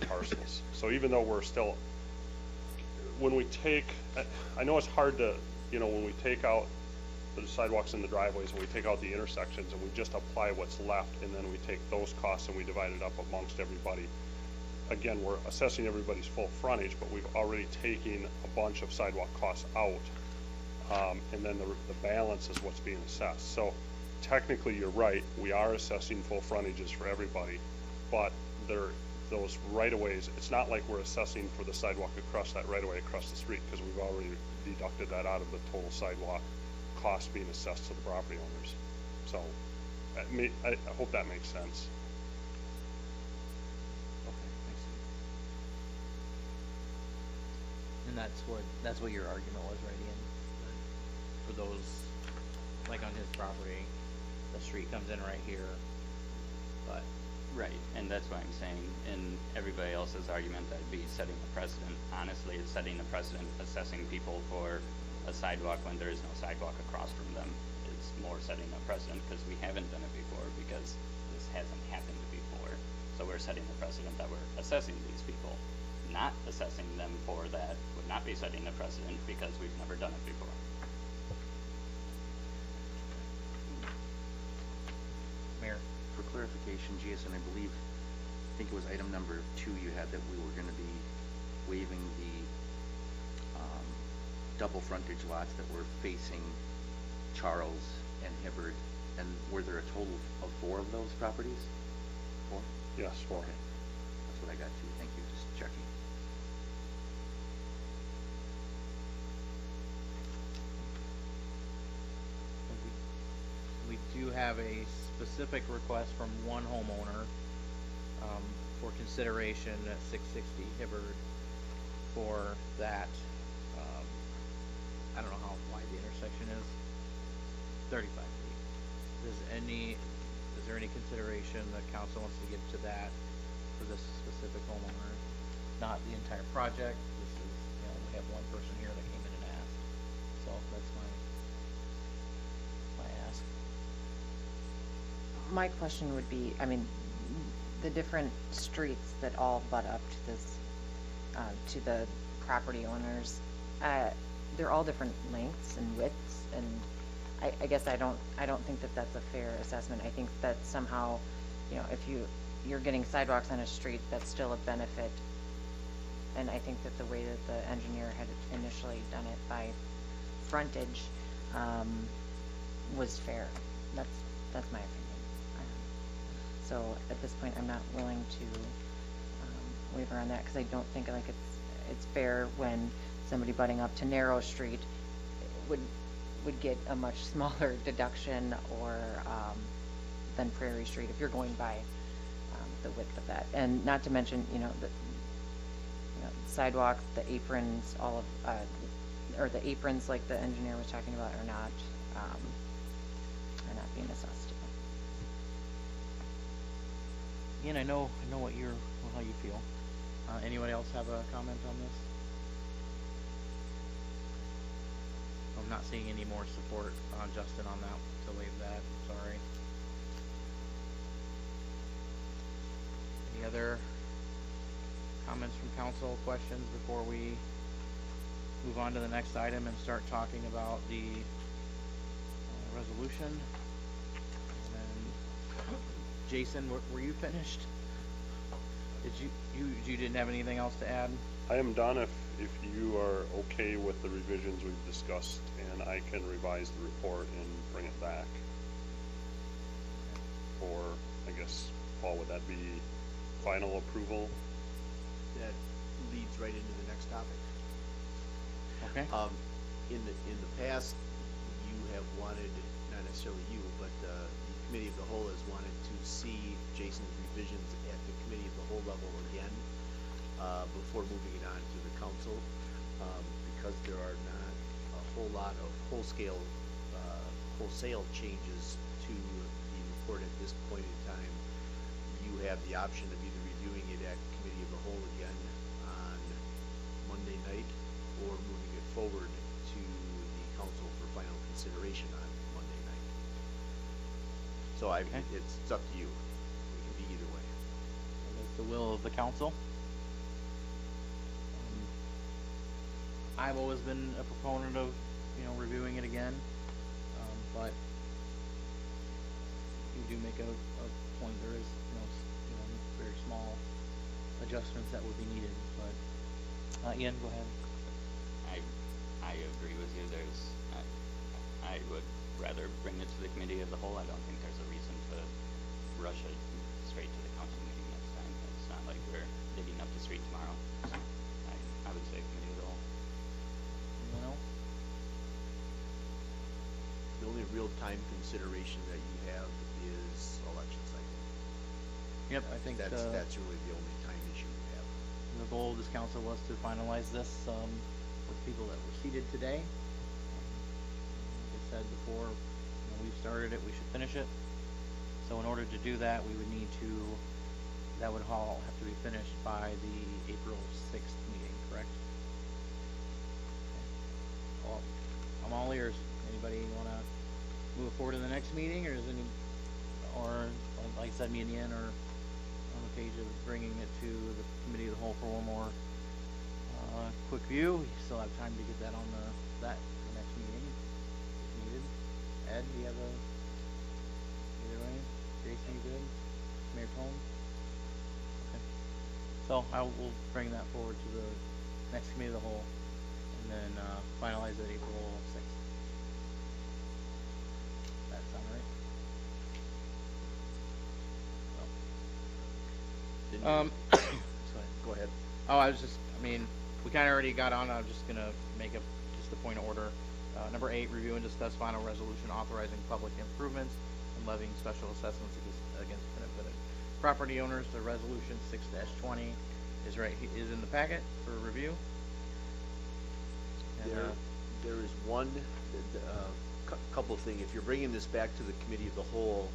parcels. So even though we're still, when we take, I know it's hard to, when we take out the sidewalks and the driveways and we take out the intersections and we just apply what's left and then we take those costs and we divide it up amongst everybody. Again, we're assessing everybody's full frontage, but we've already taken a bunch of sidewalk costs out. And then the balance is what's being assessed. So technically, you're right, we are assessing full frontages for everybody, but those right-of-ways, it's not like we're assessing for the sidewalk across that right-of-way across the street, because we've already deducted that out of the total sidewalk cost being assessed to the property owners. So, I hope that makes sense. Okay, I see. And that's what your argument was, right, Ian? For those, like on his property, the street comes in right here, but. Right, and that's why I'm saying, in everybody else's argument, I'd be setting a precedent. Honestly, it's setting a precedent, assessing people for a sidewalk when there is no sidewalk across from them. It's more setting a precedent because we haven't done it before, because this hasn't happened before. So we're setting the precedent that we're assessing these people. Not assessing them for that would not be setting a precedent because we've never done it before. Mayor? For clarification, Jason, I think it was item number 2 you had, that we were gonna be waiving the double frontage lots that were facing Charles and Hibbert, and were there a total of 4 of those properties? 4? Yes, well, Okay. That's what I got too, thank you. Just checking. We do have a specific request from one homeowner, for consideration at 660 Hibbard for that, I don't know how wide the intersection is, 35 feet. Is there any consideration that council wants to give to that for this specific homeowner? Not the entire project, this is, we have one person here that came in and asked, so that's my ask. My question would be, I mean, the different streets that all butt up to this, to the property owners, they're all different lengths and widths, and I guess I don't think that that's a fair assessment. I think that somehow, if you're getting sidewalks on a street, that's still a benefit. And I think that the way that the engineer had initially done it by frontage, was fair. That's my opinion. So at this point, I'm not willing to waver on that, because I don't think like it's fair when somebody butting up to Narrow Street would get a much smaller deduction or than Prairie Street if you're going by the width of that. And not to mention, the sidewalks, the aprons, all of or the aprons like the engineer was talking about are not being assessed. Ian, I know how you feel. Anybody else have a comment on this? I'm not seeing any more support, Justin, on that, to waive that, sorry. Any other comments from council, questions before we move on to the next item and start talking about the resolution? And then, Jason, were you finished? Did you didn't have anything else to add? I am done if you are okay with the revisions we've discussed, and I can revise the report and bring it back. For, I guess, Paul, would that be final approval? That leads right into the next topic. Okay. In the past, you have wanted, not necessarily you, but the committee of the whole has wanted to see Jason's revisions at the committee of the whole level again, before moving it on to the council, because there are not a whole lot of wholesale changes to the report at this point in time. You have the option of either reviewing it at committee of the whole again on Monday night, or moving it forward to the council for final consideration on Monday night. So it's up to you. It can be either way. It's the will of the council. I've always been a proponent of, reviewing it again, but you do make a point. There is, very small adjustments that would be needed. But Ian, go ahead. I agree with you. I would rather bring it to the committee of the whole. I don't think there's a reason to rush it straight to the council meeting next time. It's not like we're digging up the street tomorrow. I would say committee of the whole. Anyone else? The only real-time consideration that you have is election cycle. Yep, I think That's really the only time issue you have. the goal of this council was to finalize this with people that were seated today. Like I said before, we've started it, we should finish it. So in order to do that, we would need to, that would all have to be finished by the April 6th meeting, correct? Okay. I'm all ears. Anybody want to move forward to the next meeting, or like I said, me and Ian are on the page of bringing it to the committee of the whole for one more quick view. We still have time to get that on the next meeting if needed. Ed, do you have either way? Jason, you good? Mayor Tone? Okay. So I will bring that forward to the next committee of the whole, and then finalize it April 6th. That sound right? Sorry, go ahead. Oh, I mean, we kinda already got on, I'm just gonna make just a point of order. Number 8, review and discuss final resolution authorizing public improvements and levying special assessments against benefited property owners. The resolution 6-20 is is in the packet for review. And, There is one, couple of things. If you're bringing this back to the committee of the whole,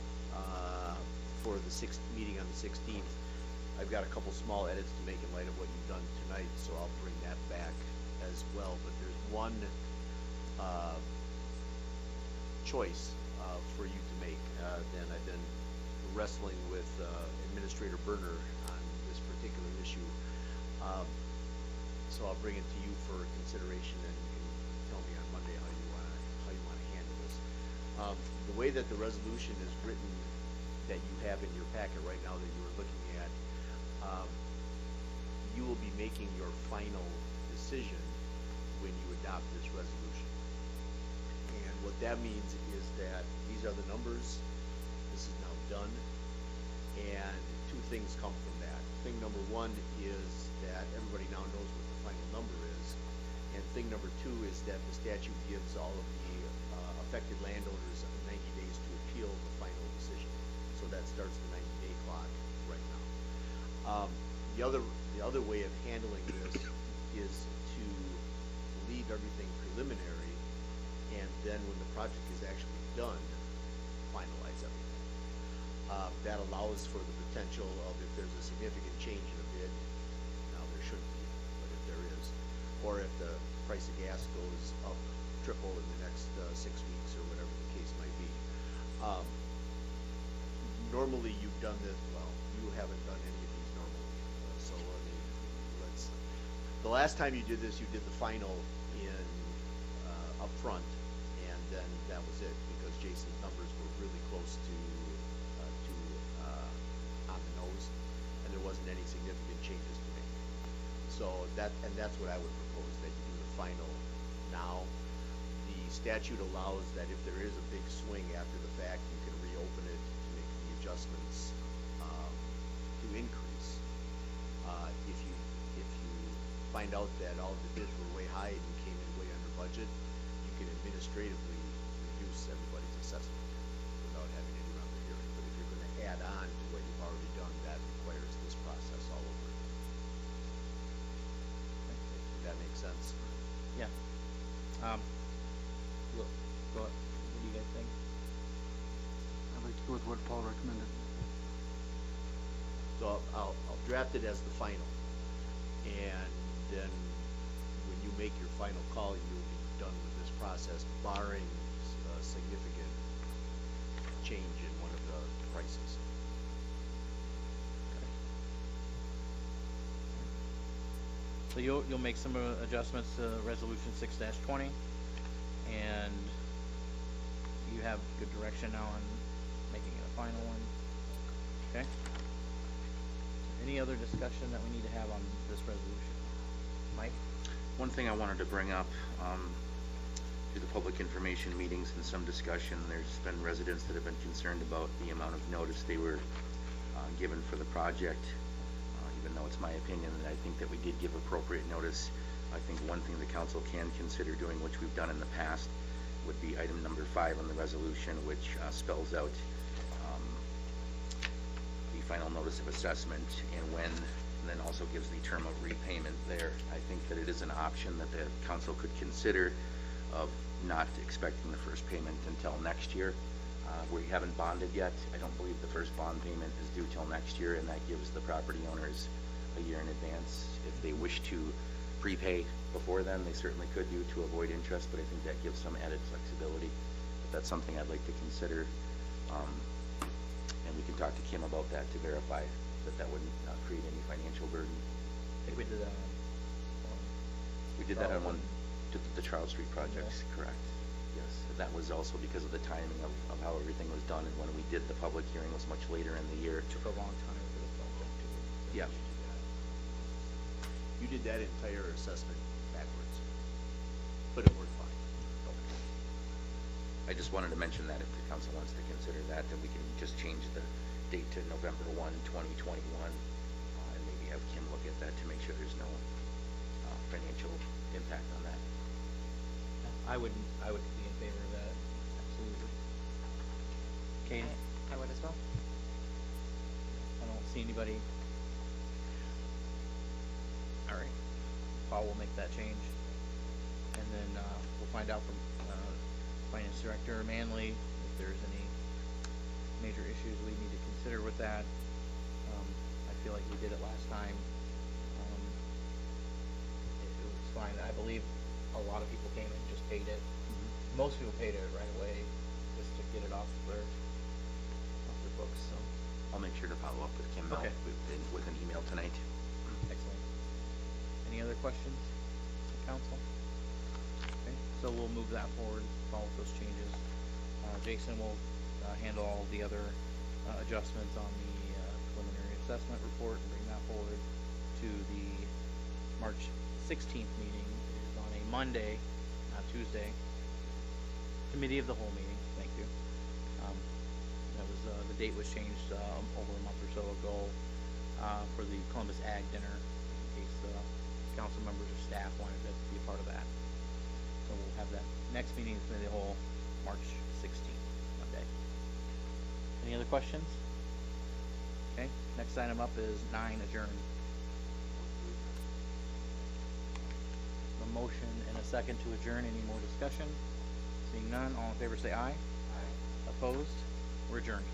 for the meeting on the 16th, I've got a couple small edits to make in light of what you've done tonight, so I'll bring that back as well. But there's one, choice, for you to make. Then I've been wrestling with, Administrator Berner on this particular issue. So I'll bring it to you for consideration, and you can tell me on Monday how you wanna handle this. The way that the resolution is written, that you have in your packet right now that you were looking at, you will be making your final decision when you adopt this resolution. And what that means is that these are the numbers, this is now done, and two things come from that. Thing number one is that everybody now knows what the final number is, and thing number two is that the statute gives all of the affected landowners 90 days to appeal the final decision. So that starts the 90-day clock right now. The other way of handling this is to leave everything preliminary, and then when the project is actually done, finalize everything. That allows for the potential of, if there's a significant change in a bid, now there shouldn't be, but if there is, or if the price of gas goes up triple in the next 6 weeks or whatever the case might be. Normally you've done this, well, you haven't done any of these normally, so I mean, the last time you did this, you did the final in up front, and then that was it, because Jason's numbers were really close to on the nose, and there wasn't any significant changes to make. So that's what I would propose, that you do the final now. The statute allows that if there is a big swing after the fact, you can reopen it to make the adjustments to increase. If you find out that all the bids were way high and you came in way under budget, you can administratively reduce everybody's assessment without having any round of hearing. But if you're gonna add on to what you've already done, that requires this process all over again. Does that make sense? Yeah. Go ahead. What do you guys think? I'd like to go with what Paul recommended. So I'll draft it as the final, and then when you make your final call, you'll be done with this process, barring significant change in one of the prices. So you'll make some adjustments to resolution 6-20, and you have good direction now on making it a final one. Okay? Any other discussion that we need to have on this resolution? Mike? One thing I wanted to bring up, through the public information meetings and some discussion, there's been residents that have been concerned about the amount of notice they were given for the project. Even though it's my opinion that I think that we did give appropriate notice, I think one thing the council can consider doing, which we've done in the past, would be item number 5 on the resolution, which spells out the final notice of assessment and when, and then also gives the term of repayment there. I think that it is an option that the council could consider of not expecting the first payment until next year. We haven't bonded yet. I don't believe the first bond payment is due till next year, and that gives the property owners a year in advance. If they wish to prepay before then, they certainly could do to avoid interest, but I think that gives some added flexibility. But that's something I'd like to consider. And we can talk to Kim about that to verify that that wouldn't create any financial burden. I think we did that on We did that on the Charles Street projects, correct. Yes, that was also because of the timing of how everything was done, and when we did the public hearing was much later in the year. Took a long time for the project to. Yeah. You did that entire assessment backwards, but it worked fine. I just wanted to mention that if the council wants to consider that, then we can just change the date to November 1, 2021, and maybe have have Kim look at that to make sure there's no financial impact on that. I would be in favor of that, absolutely. Katie? I would as well. I don't see anybody. All right, Paul will make that change. And then, we'll find out from, Finance Director Manley if there's any major issues we need to consider with that. I feel like we did it last time. It was fine. I believe a lot of people came and just paid it. Most people paid it right away, just to get it off their books, so. I'll make sure to follow up with Kim now Okay. with an email tonight. Excellent. Any other questions, council? Okay, so we'll move that forward, follow those changes. Jason will handle all the other adjustments on the preliminary assessment report and bring that forward to the March 16th meeting. It is on a Monday, not Tuesday. Committee of the whole meeting, thank you. That was, the date was changed over a month or so ago for the Columbus Ag Dinner, in case council members or staff wanted to be a part of that. So we'll have that next meeting of the Committee of the Whole, March 16th, Monday. Any other questions? Okay, next item up is 9, adjourn. A motion and a second to adjourn. Any more discussion? Seeing none, all in favor say aye. Aye. Opposed? We're adjourned.